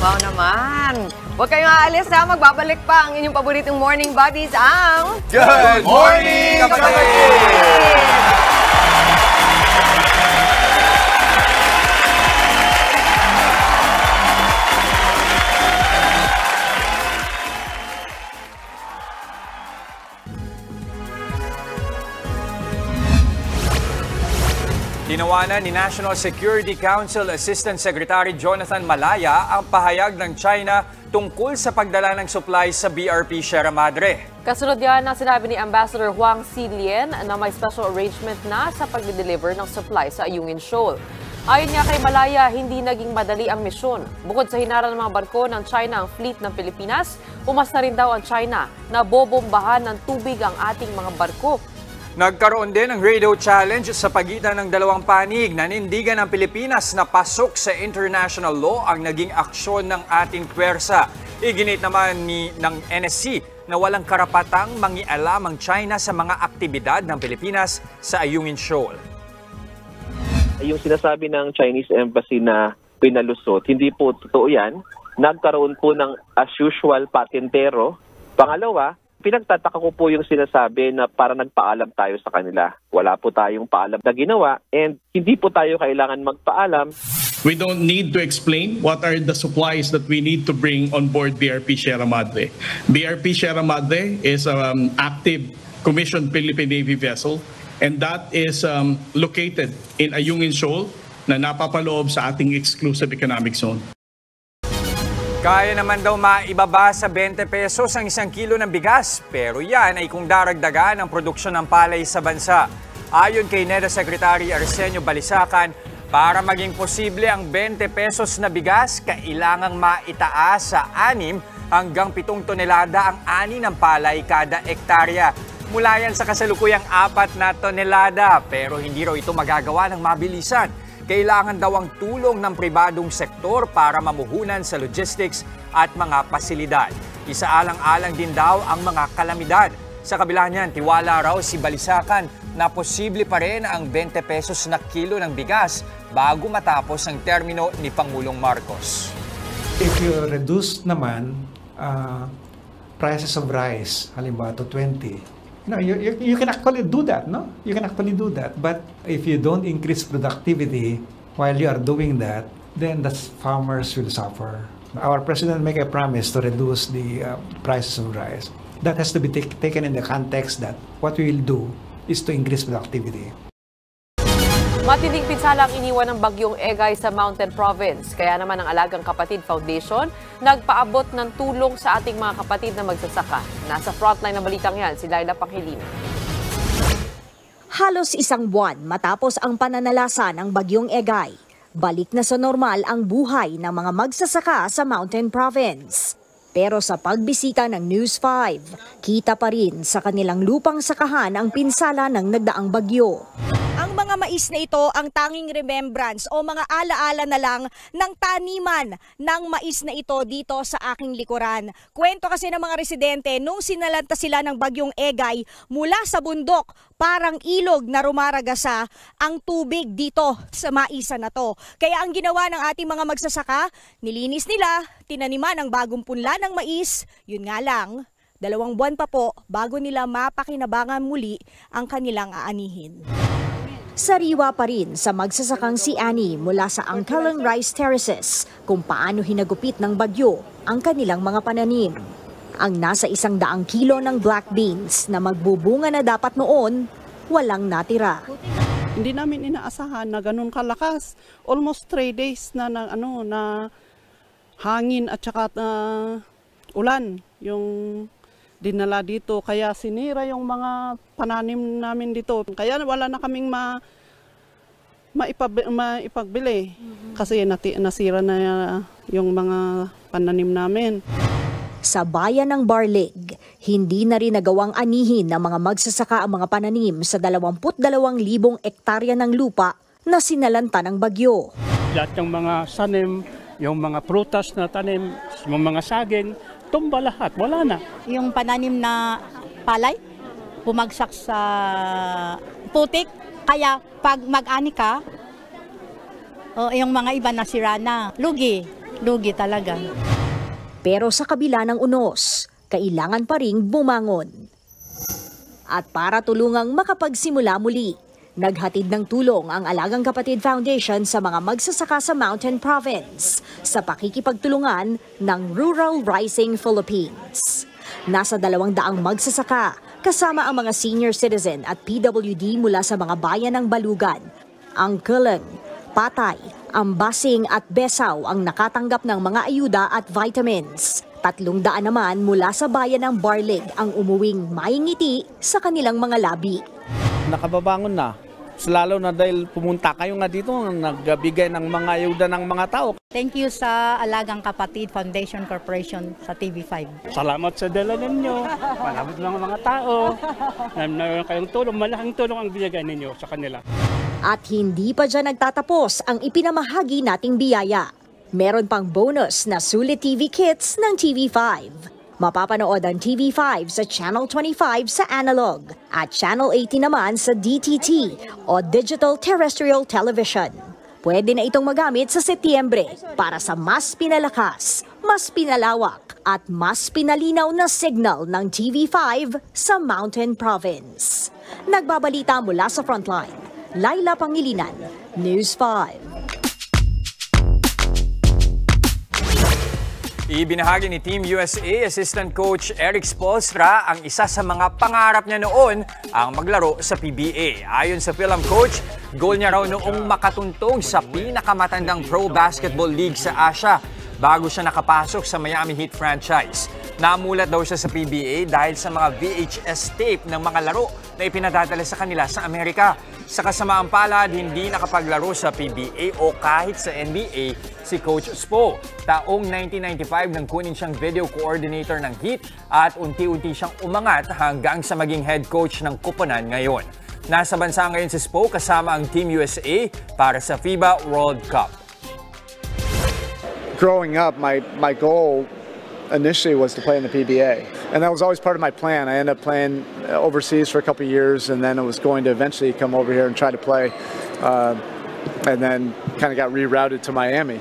Wow naman! Huwag kayong aalis ha, magbabalik pa ang inyong paboritong morning buddies, ang... Good morning, kapatid! Tinawanan ni National Security Council Assistant Secretary Jonathan Malaya ang pahayag ng China tungkol sa pagdala ng supplies sa BRP Sierra Madre. Kasunod yan na sinabi ni Ambassador Huang Xilian na may special arrangement na sa pag-deliver ng supplies sa Ayungin Shoal. Ayon niya kay Malaya, hindi naging madali ang misyon. Bukod sa hinarang ng mga barko ng China ang fleet ng Pilipinas, umasta rin daw ang China na bobombahan ng tubig ang ating mga barko. Nagkaroon din ng radio challenge sa pagitan ng dalawang panig. Nanindigan ng Pilipinas na pasok sa international law ang naging aksyon ng ating puwersa. Iginit naman ng NSC na walang karapatang mangialam ang China sa mga aktibidad ng Pilipinas sa Ayungin Shoal. Yung sinasabi ng Chinese Embassy na pinalusot, hindi po totoo yan. Nagkaroon po ng as usual patentero. Pangalawa, pinagtataka ko po yung sinasabi na para nagpaalam tayo sa kanila. Wala po tayong paalam na ginawa and hindi po tayo kailangan magpaalam. We don't need to explain what are the supplies that we need to bring on board BRP Sierra Madre. BRP Sierra Madre is an active commissioned Philippine Navy vessel and that is located in Ayungin Shoal na napapaloob sa ating exclusive economic zone. Kaya naman daw maibaba sa 20 pesos ang 1 kilo ng bigas, pero yan ay kung daragdagan ang produksyon ng palay sa bansa. Ayon kay NEDA Secretary Arsenio Balisacan, para maging posible ang 20 pesos na bigas, kailangang maitaas sa 6 hanggang 7 tonelada ang ani ng palay kada ektarya. Mula yan sa kasalukuyang 4 na tonelada, pero hindi raw ito magagawa ng mabilisan. Kailangan daw ang tulong ng pribadong sektor para mamuhunan sa logistics at mga pasilidad. Isaalang-alang din daw ang mga kalamidad. Sa kabila niyan, tiwala raw si Balisacan na posible pa rin ang 20 pesos na kilo ng bigas bago matapos ang termino ni Pangulong Marcos. If you reduce naman prices of rice, halimbawa to 20, you can actually do that, no? You can actually do that. But if you don't increase productivity while you are doing that, then the farmers will suffer. Our president make a promise to reduce the prices of rice. That has to be taken in the context that what we will do is to increase productivity. Matinding pinsala ang iniwan ng bagyong Egay sa Mountain Province. Kaya naman ang Alagang Kapatid Foundation nagpaabot ng tulong sa ating mga kapatid na magsasaka. Nasa frontline ng balitang yan, si Laila Panghilina. Halos 1 buwan matapos ang pananalasa ng bagyong Egay, balik na sa normal ang buhay ng mga magsasaka sa Mountain Province. Pero sa pagbisita ng News 5, kita pa rin sa kanilang lupang sakahan ang pinsala ng nagdaang bagyo. Ang mga mais na ito ang tanging remembrance o mga alaala na lang ng taniman ng mais na ito dito sa aking likuran. Kwento kasi ng mga residente nung sinalanta sila ng bagyong Egay mula sa bundok, parang ilog na rumaragasa ang tubig dito sa maisan na to. Kaya ang ginawa ng ating mga magsasaka, nilinis nila, tinaniman ang bagong punla ng mais, yun nga lang, 2 buwan pa po bago nila mapakinabangan muli ang kanilang aanihin. Sariwa pa rin sa magsasakang si Annie mula sa Angkalang Rice Terraces kung paano hinagupit ng bagyo ang kanilang mga pananim. Ang nasa 100 kilo ng black beans na magbubunga na dapat noon, walang natira. Hindi namin inaasahan na ganun kalakas. Almost 3 days na hangin at saka ulan yung dinala dito. Kaya sinira yung mga pananim namin dito. Kaya wala na kaming maipagbili kasi nasira na yung mga pananim namin. Sa bayan ng Barlig, hindi na rin nagawang anihin ng mga magsasaka ang mga pananim sa 22,000 ektarya ng lupa na sinalanta ng bagyo. Lahat ng mga sanim, yung mga prutas na tanim, yung mga saging, tumba lahat, wala na. Yung pananim na palay, bumagsak sa putik, kaya pag mag-ani ka, yung mga iba nasira na, lugi talaga. Pero sa kabila ng unos, kailangan pa ring bumangon. At para tulungang makapagsimula muli, naghatid ng tulong ang Alagang Kapatid Foundation sa mga magsasaka sa Mountain Province sa pakikipagtulungan ng Rural Rising Philippines. Nasa 200 magsasaka kasama ang mga senior citizen at PWD mula sa mga bayan ng Balugan, Angkalang, Patay, Ambasing at Besaw ang nakatanggap ng mga ayuda at vitamins. 300 naman mula sa bayan ng Barlig ang umuwing may ngiti sa kanilang mga labi. Nakababangon na. Lalo na dahil pumunta kayo nga dito, nagbigay ng mga ayuda ng mga tao. Thank you sa Alagang Kapatid Foundation Corporation sa TV5. Salamat sa dala ninyo. Salamat ng mga tao. Na kayong tulong, malaking tulong ang binigay ninyo sa kanila. At hindi pa dyan nagtatapos ang ipinamahagi nating biyaya. Meron pang bonus na Sulit TV Kits ng TV5. Mapapanood ang TV5 sa Channel 25 sa analog at Channel 80 naman sa DTT o Digital Terrestrial Television. Pwede na itong magamit sa Setyembre para sa mas pinalakas, mas pinalawak at mas pinalinaw na signal ng TV5 sa Mountain Province. Nagbabalita mula sa Frontline, Laila Pangilinan, News 5. Ibinahagi ni Team USA Assistant Coach Eric Spoelstra ang isa sa mga pangarap niya noon ang maglaro sa PBA. Ayon sa film coach, goal niya raw noong makatuntong sa pinakamatandang pro basketball league sa Asia bago siya nakapasok sa Miami Heat franchise. Namulat daw siya sa PBA dahil sa mga VHS tape ng mga laro na ipinadadala sa kanila sa Amerika. Sa kasamaang palad, hindi nakapaglaro sa PBA o kahit sa NBA si Coach Spo. Taong 1995 nang kunin siyang video coordinator ng Heat at unti-unti siyang umangat hanggang sa maging head coach ng koponan ngayon. Nasa bansa ngayon si Spo kasama ang Team USA para sa FIBA World Cup. Growing up, my goal initially was to play in the PBA, and that was always part of my plan. I ended up playing overseas for a couple of years, and then I was going to eventually come over here and try to play, and then kind of got rerouted to Miami.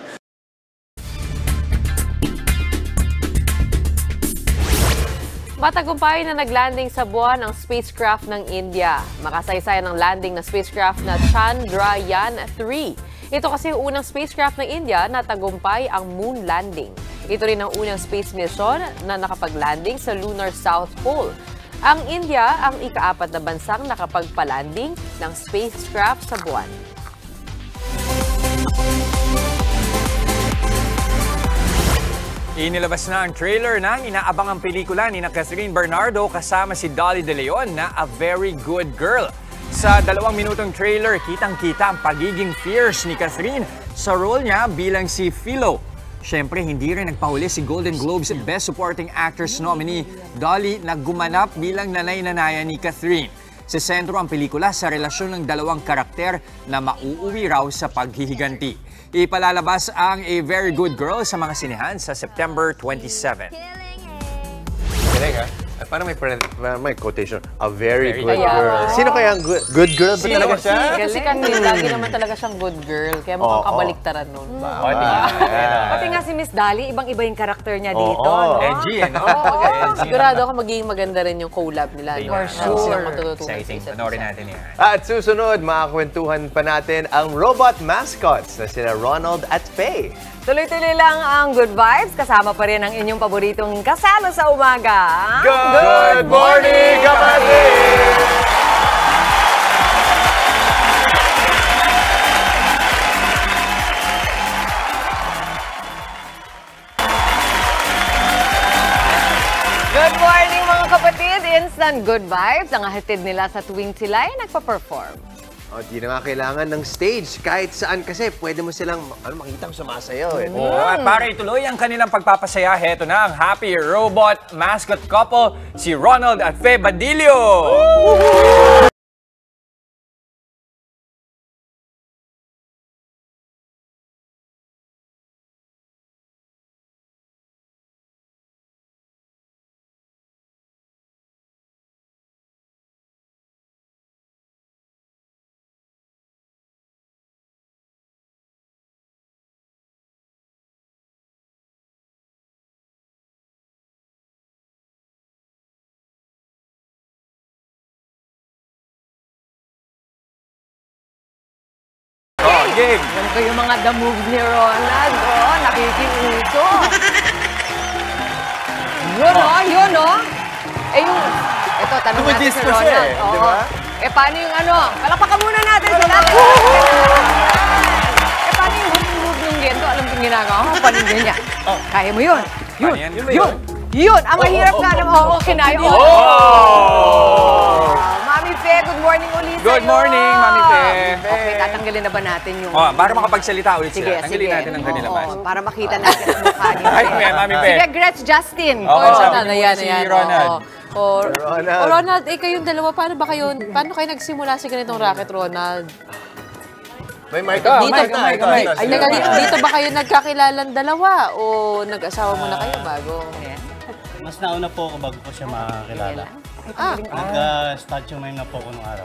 Matagumpay na naglanding sa buwan ang spacecraft ng India. Makasaysayan ng landing na spacecraft na Chandrayaan-3. Ito kasi yung unang spacecraft ng India na tagumpay ang moon landing. Ito rin ang unang space mission na nakapag-landing sa lunar South Pole. Ang India ang ika-4 na bansang nakapagpalanding ng spacecraft sa buwan. Inilabas na ang trailer ng inaabangang pelikula ni Catherine Bernardo kasama si Dolly De Leon na A Very Good Girl. Sa 2 minutong trailer, kitang-kita ang pagiging fierce ni Catherine sa role niya bilang si Philo. Siyempre, hindi rin nagpahuli si Golden Globes Best Supporting Actress nominee Dolly na gumanap bilang nanay-nanayan ni Catherine. Sa sentro ang pelikula sa relasyon ng 2 karakter na mauuwi raw sa paghihiganti. Ipalalabas ang A Very Good Girl sa mga sinehan sa September 27. Galing ha? Parang may quotation, a very good girl. Sino kaya ang good girl ba talaga siya? Kasi kanina, lagi naman talaga siyang good girl. Kaya mukhang kabaliktaran nun. Pati nga si Miss Dolly, ibang-iba yung karakter niya dito. Edgy, ano? Sigurado ako magiging maganda rin yung collab nila. For sure. Exciting. Panoorin natin yan. At susunod, makakwentuhan pa natin ang robot mascots na sina Ronald at Faye. Tuloy-tuloy lang ang good vibes. Kasama pa rin ang inyong paboritong kasalo sa umaga. Good morning, kapatid! Good morning mga kapatid! Instant good vibes ang hatid nila sa tuwing sila ay nagpa-perform. Di na nga kailangan ng stage. Kahit saan kasi, pwede mo silang makitang sumasayaw. At para ituloy ang kanilang pagpapasaya, heto na ang Happy Robot mascot couple, si Ronald at Faye Badillo! Game. Alam ko yung mga the move ni Ronald. Nakikiuso. Yun o. Ito, tanong natin si Ronald. Paano yung palakpakan muna natin sila. Paano yung move ng gento? Alam kong ginagawa ko. Paano yung ganyan? Kaya mo yun. Yun. Ang mahirap nga naman. Kinaya. Mami Fe, good morning ulit sa'yo. Good morning, Mami Fe. Okay, tatanggalin na ba natin yung... Para makapagsalita ulit sila. Tanggalin sige. natin ang kanila mask. Para makita natin ang mukha niya. Ay, Mami Fe. Sige, Gretch Justin. Sabi mo si Ronald. Ronald, kayong dalawa, paano kayo nagsimula sa ganitong racket, Ronald? May mic Dito ba kayo nagkakilalan dalawa o nag-asawa muna kayo bago? Mas nauna po ako bago ko siya makakilala. Nag-stationary na po ako nung araw.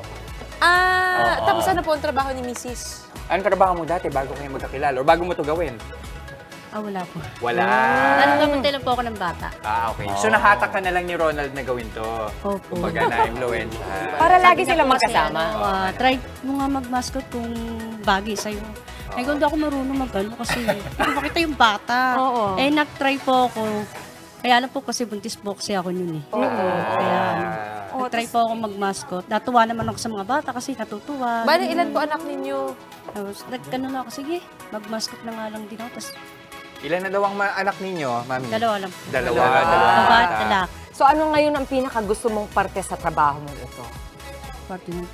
Tapos ano po ang trabaho ni Mrs.? Anong trabaho mo dati bago kayo magkakilala o bago mo ito gawin? Wala po. Wala. Nagkamantay lang po ako ng bata. Okay. So nahatak ka na lang ni Ronald na gawin to? Opo. Kumbaga na-influence. Para lagi silang magkasama. Try mo nga mag-mascot kung bagay sa'yo. Kung ako marunong mag-ano kasi hindi makita yung bata. Nag-try po ako. Kaya lang po kasi buntis po kasi ako nun eh. Kaya nag-try po ako mag-mascot. Natuwa naman ako sa mga bata kasi natutuwa. Bale, ilan po anak ninyo? Tapos nag-ano na ako, sige, mag-mascot na nga lang din ako. Tapos ilan na daw ang anak ninyo, Mami? Dalawa lang. Dalawa. Lalaki. So ano ngayon ang pinaka-gusto mong parte sa trabaho mo ito?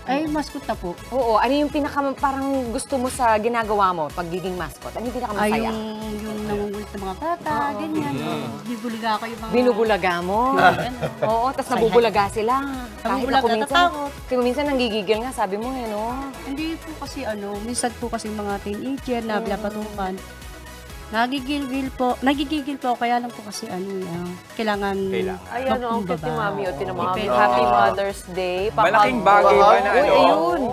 Ay, mascot na po. Oo, ano yung parang gusto mo sa ginagawa mo, pagiging mascot? Ano yung pinaka-masaya? Yung nangungulit ng mga bata, ganyan. Bibulaga ko yung mga... Binubulaga mo? Oo, tapos nabubulaga sila. Kahit na kung minsan nanggigigil nga, sabi mo no? Hindi po kasi minsan po kasi mga teenager na pinapatukan. Nagigigil po kaya lang po kasi kailangan Ay, ang cute ni Mami o tinamami. Happy Mother's Day. Malaking bagay ba na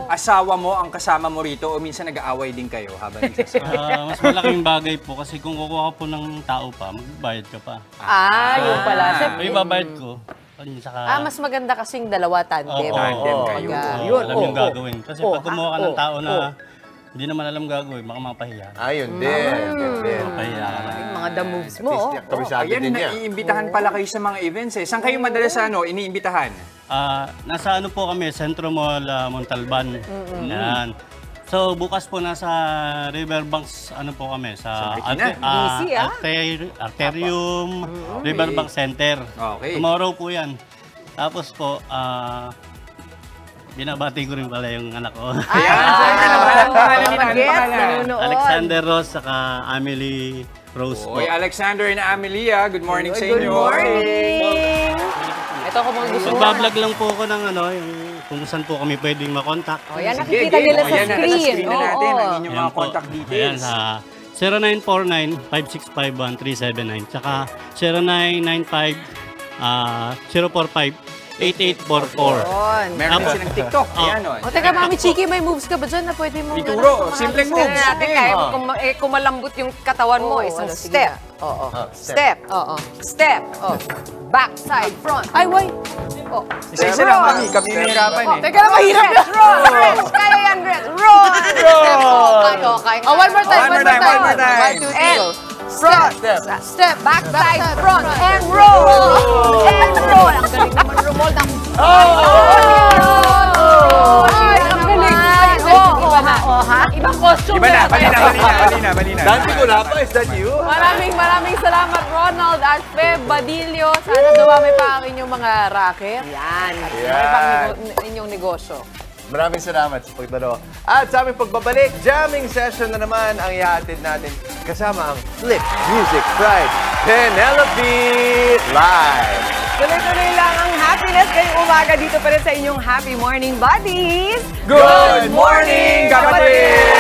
asawa mo ang kasama mo rito o minsan nag-aaway din kayo habang nagsasama? Mas malaking bagay po kasi kung kukuha ka po ng tao pa, magbayad ka pa. Yun pala. May babayad ko. Mas maganda kasing dalawa tandem. Tandem kayo. Alam yung gagawin. Kasi pag kumuha ka ng tao na hindi naman alam gagawin, baka mapahiya. Yun din. Mapahiya ka na. Mga the moves mo. Ayan, naiimbitahan pala kayo sa mga events eh. Saan kayo madalas iniimbitahan? Nasa po kami, Centro Mall, Montalban. Yan. So bukas po nasa Riverbanks po kami sa Arterium Riverbank Center. Okay. Tomorrow po 'yan. Tapos po binabati ko rin pala yung anak ko. Alexander Ross saka Amelie Rose po. Alexander and Amelia, good morning sa inyo. Good morning! Ito ko mga gusto mo. Magbablog lang po ako ng yung kung saan po kami pwedeng makontak. Yan, nakikita nila sa screen. Na natin ang inyong mga contact details. Ayan, sa 0949-5651-379 tsaka 0995-045-8844. Meron din silang TikTok. Teka, Mami Chiki, may moves ka ba dyan na pwede mong... Ituro, simpleng moves. Kung malambot yung katawan mo, isang step. Step. Step. Back, side, front. Ay, wait. Isa-isa lang, Mami. Kami nahirapan eh. Teka na, mahirap yan. Roll. Kaya yan, Gretch. Roll. Okay. One more time. 1, 2, 3, go. Front, step, back, side, front, and roll! And roll! Ang galing naman rumol ng... Ay, ang galing! Ibang costume na. Balina. Dante Gulapa, is that you? Maraming salamat, Ronald at Feb Badillo. Sana dumami pa ang inyong mga racket. Yan. At dumami pa ang inyong negosyo. Maraming salamat sa paglaro. At sa aming pagbabalik, jamming session na naman ang ihatid natin kasama ang Flip Music Pride Penelope Live. Tuloy-tuloy lang ang happiness ngayong umaga dito pa rin sa inyong Happy Morning Buddies. Good morning, kapatid!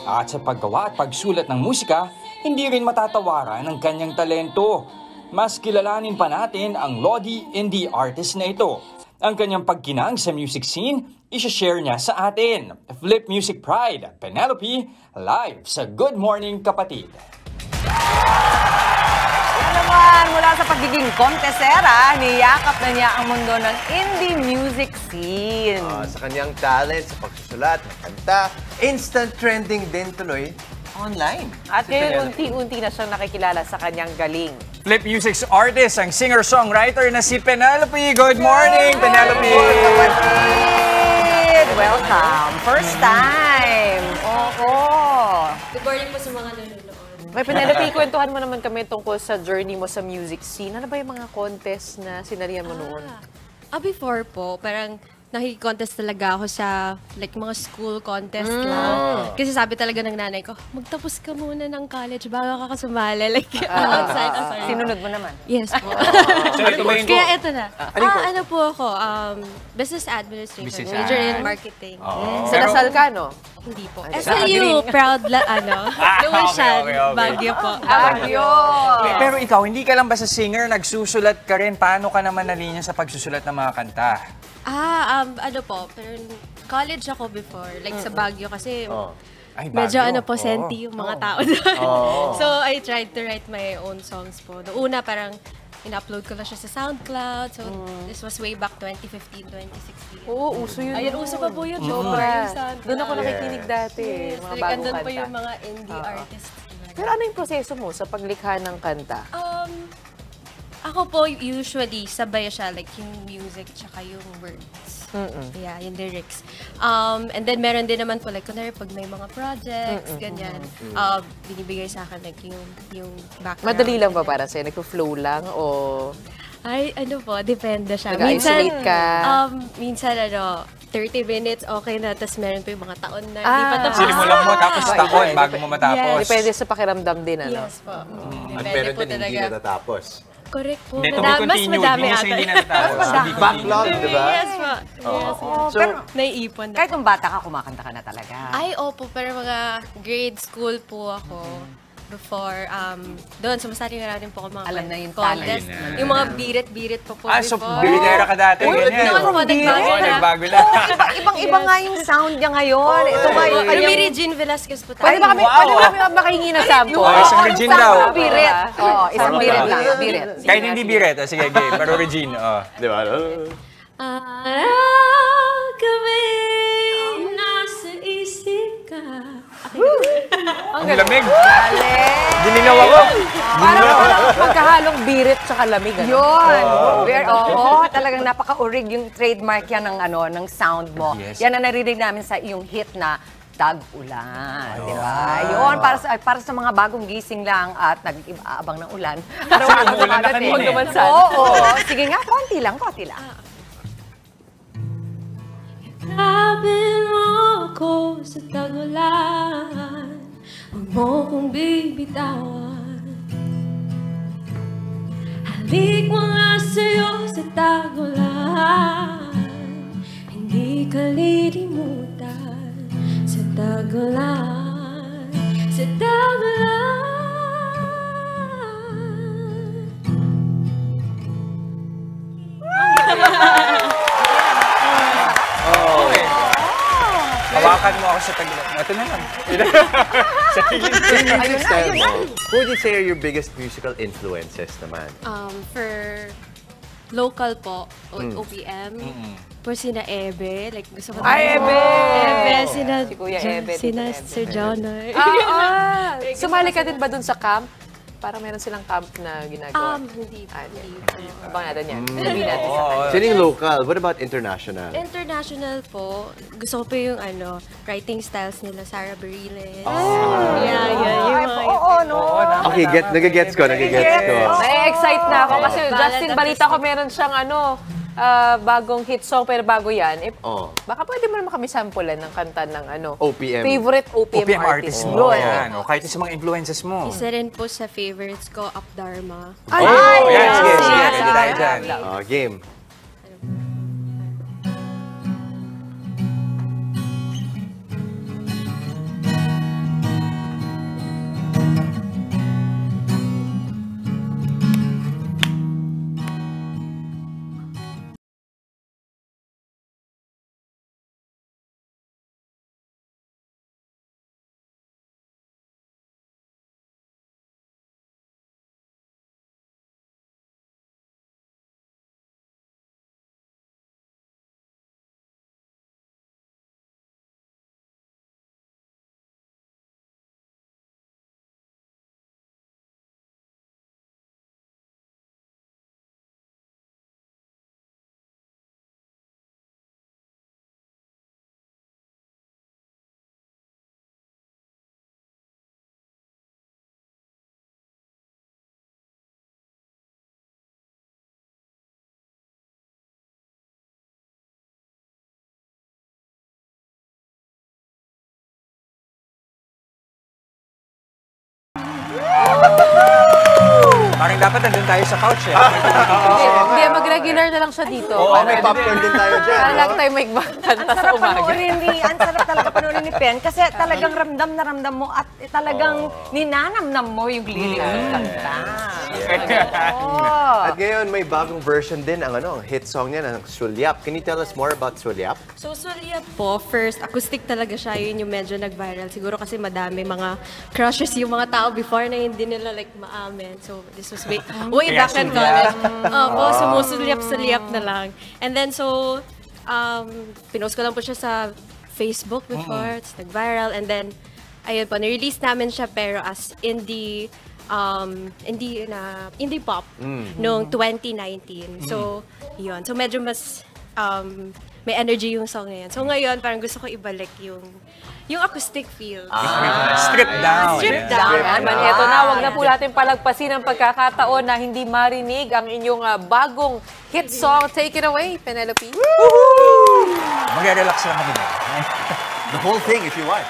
At sa paggawa at pagsulat ng musika, hindi rin matatawaran ang kanyang talento. Mas kilalanin pa natin ang Lodi indie artist na ito. Ang kanyang pagkinang sa music scene, isa-share niya sa atin. Flip Music Pride, Penelope, live sa Good Morning Kapatid. Yan naman, mula sa pagiging kontesera, niyakap na niya ang mundo ng indie music scene. Sa kanyang talent, sa pagsusulat, ng kanta, instant trending din tuloy online. At ngayon, unti-unti na siyang nakikilala sa kanyang galing. Flip Music's artist, ang singer-songwriter na si Penelope. Good morning, Penelope! Welcome! First time! Oo! Good morning po sa mga nanonood. Okay, Penelope, kwentuhan mo naman kami tungkol sa journey mo sa music scene. Ano ba yung mga contest na sinalihan mo noon? Before po, parang nakiki-contest talaga ako sa like mga school contest lang. Kasi sabi talaga ng nanay ko, magtapos ka muna ng college bago ka sumali. Like, outside. Sinunod mo naman? Yes po. So, ito ba yung Kaya ito na. Ano po ako? Business administration. Major in marketing. Sa Lasal ka, no? Hindi po. SLU, proud Luwishan, okay. Baguio po. Baguio! Pero ikaw, hindi ka lang ba sa singer, nagsusulat ka rin? Paano ka naman nalinya sa pagsusulat ng mga kanta? Pero college ako before, like sa Baguio kasi Ay, medyo Baguio. senti yung mga tao doon. So I tried to write my own songs po. Noong una parang in-upload ko na siya sa SoundCloud. So this was way back 2015, 2016. Oo, uso yun. Ayun, uso pa po yun. Sobra. SoundCloud. Doon ako nakikinig dati. Yes, Mga like, bagong andun kanta. pa yung mga indie artists. Pero ano yung proseso mo sa paglikha ng kanta? Ako po, usually, sabay siya, like yung music tsaka yung words. Yeah, yung lyrics. And then, meron din naman po, like, kunwari, pag may mga projects, ganyan, binibigay sa akin, like, yung background. Madali lang ba para sa'yo? Nagpo-flow lang o... Ay, ano po, depende siya. Nag-isolate ka? Minsan, 30 minutes, okay na. Tapos meron pa yung mga taon na hindi pa tapos. Sinimulan mo, tapos taon bago mo matapos. Yes. Depende sa pakiramdam din, ano? Yes po. At Depende meron po din hindi talaga. natatapos. Correct po. Hindi, to be Mas continued. madami Hindi ata. hindi na natatapos. Backlog, di ba? Yes po. Yes po. So, Naiipon na. Kahit nung bata ka, kumakanta ka na talaga. Ay, opo. Pero mga grade school po ako. Before, doon, sumasali nga rin po ako mga Alam na yung contest. talent. Yung mga birit-birit po po So, before. biritera ka dati, ganyan. Noon po, nagbago na. Nagbago lang. Ibang-iba nga yung sound niya ngayon. Ito nga yung Yung may Regine Velasquez po tayo. Pwede ba kami makahingi ng sample? Isang Regine daw. Isang birit. Oo, isang birit lang. Birit. Kahit hindi biret. Sige, game. Pero Regine, di ba? Kami nasa isip ka. Ang lamig. Gininaw ako. Parang magkahalong birit sa lamig. Ano? Yun. Talagang napaka-urig yung trademark yan ng sound mo. Yes. Yan ang naririnig namin sa iyong hit na Tag-Ulan. Di ba? Yun, para sa mga bagong gising lang at nag-aabang ng ulan. Para wala Umuulan na kanina eh. Magdumansan. Oo. Sige nga, konti lang. Yakapin mo ako sa tag-ulan, huwag mo kong bibitawan. Halik mo nga sa'yo sa tag-ulan, hindi ka lilimutan. Sa tag-ulan, sa tag-ulan. Hawakan mo ako sa tagulan. Ito na lang. Sa kilid. Who would you say are your biggest musical influences naman? For local po, OPM, po sina Ebe, like gusto ko Ebe, Si Kuya Ebe. sina Sir Jonah. Sumali ka din ba dun sa camp? Parang meron silang camp na ginagawa. Hindi. Abang natin yan. Sabihin natin sa kanya. Sino yung local? What about international? International po, gusto ko po yung writing styles nila, Sarah Bareilles. Okay, nagigets ko. Na-excite na ako kasi Ballad Justin, of balita ko meron siyang bagong hit song pero bago yan. Baka pwede mo naman kami sampulan ng kanta ng OPM. favorite OPM artist mo. Yan. Kahit sa mga influences mo. Isa rin po sa favorites ko, Up Dharma. Yan, sige. Ready tayo dyan. Game. Parang dapat nandun tayo sa couch eh. Hindi, mag-regular na lang siya dito. Oo, may popcorn din tayo dyan. Para lang tayo may kanta sa umaga. Ang sarap talaga panoorin ni Pen kasi talagang ramdam na ramdam mo at talagang ninanamnam mo yung lyrics ng kanta. At ngayon, may bagong version din ang hit song niya ng Sulyap. Can you tell us more about Sulyap? So, Sulyap po, first, acoustic talaga siya. Yun yung medyo nag-viral. Siguro kasi madami mga crushes yung mga tao before na hindi nila like maamin. So, this was way back in college. Sumusulyap-sulyap na lang. And then, so, pinost ko lang po siya sa Facebook before. It's nag-viral. And then, ayun po, na-release namin siya pero as indie pop noong 2019. So, yun. So, medyo mas may energy yung song na yan. So, ngayon, parang gusto ko ibalik yung acoustic feel. Stripped down. Stripped down. Ito na, wag na po natin palagpasin ang pagkakataon na hindi marinig ang inyong bagong hit song. Take it away, Penelope. Mag-relax lang kami. The whole thing if you want.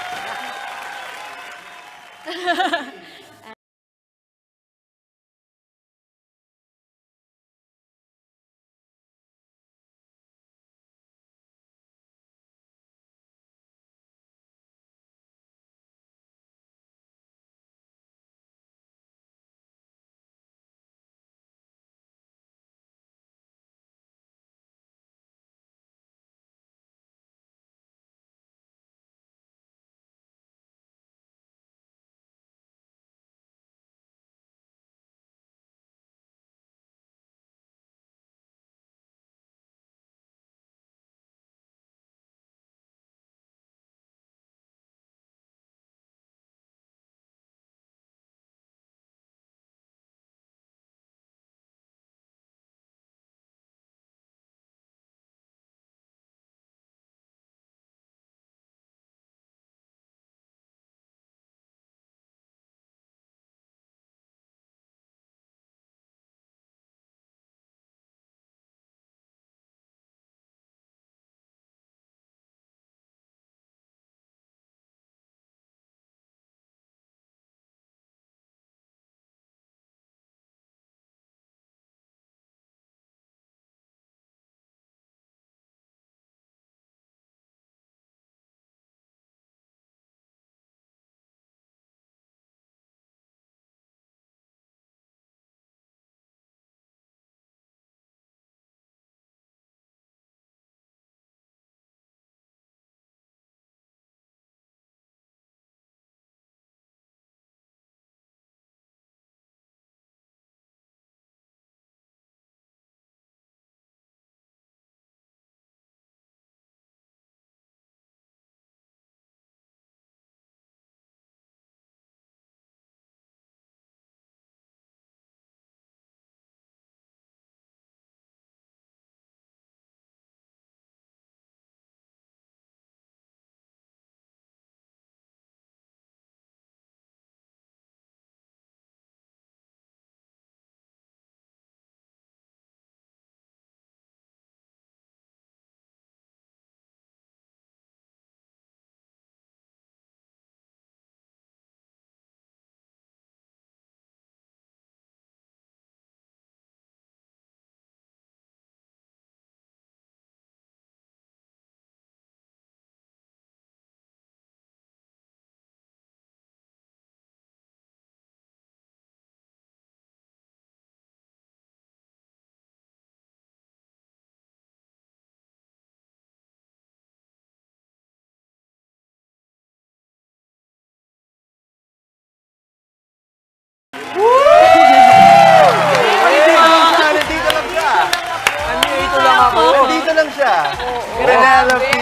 Dito lang siya. Penelope.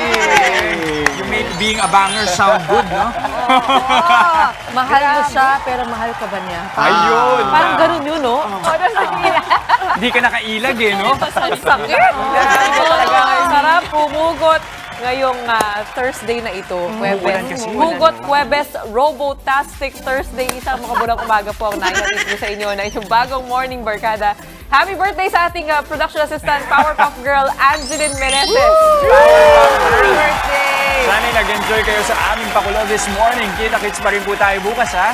You made being a banger sound good, no? Mahal mo siya, pero mahal ka ba niya? Ayun. Parang ganun yun, no? Hindi ka nakailag eh, no? Ang sakit. Sarap pumugot ngayong Thursday na ito, Huwebes. Hugot Huwebes, Robotastic Thursday. Isang makabulang umaga po ang nainatid ko sa inyo na inyong bagong morning barkada. Happy birthday sa ating production assistant, Powerpuff Girl, Angeline Meneses. Happy birthday! Sana nag-enjoy kayo sa aming pakulo this morning. Kita-kits pa rin po tayo bukas, ha?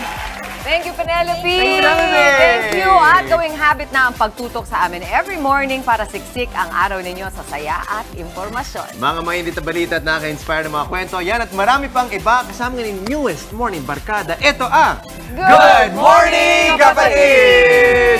Thank you, Penelope! Thank you, Penelope! Thank you! At gawing habit na ang pagtutok sa amin every morning para siksik ang araw ninyo sa saya at impormasyon. Mga mainit na balita at nakaka-inspire ng mga kwento. Yan at marami pang iba kasama ng newest morning barkada. Ito ang Good Morning, Kapatid!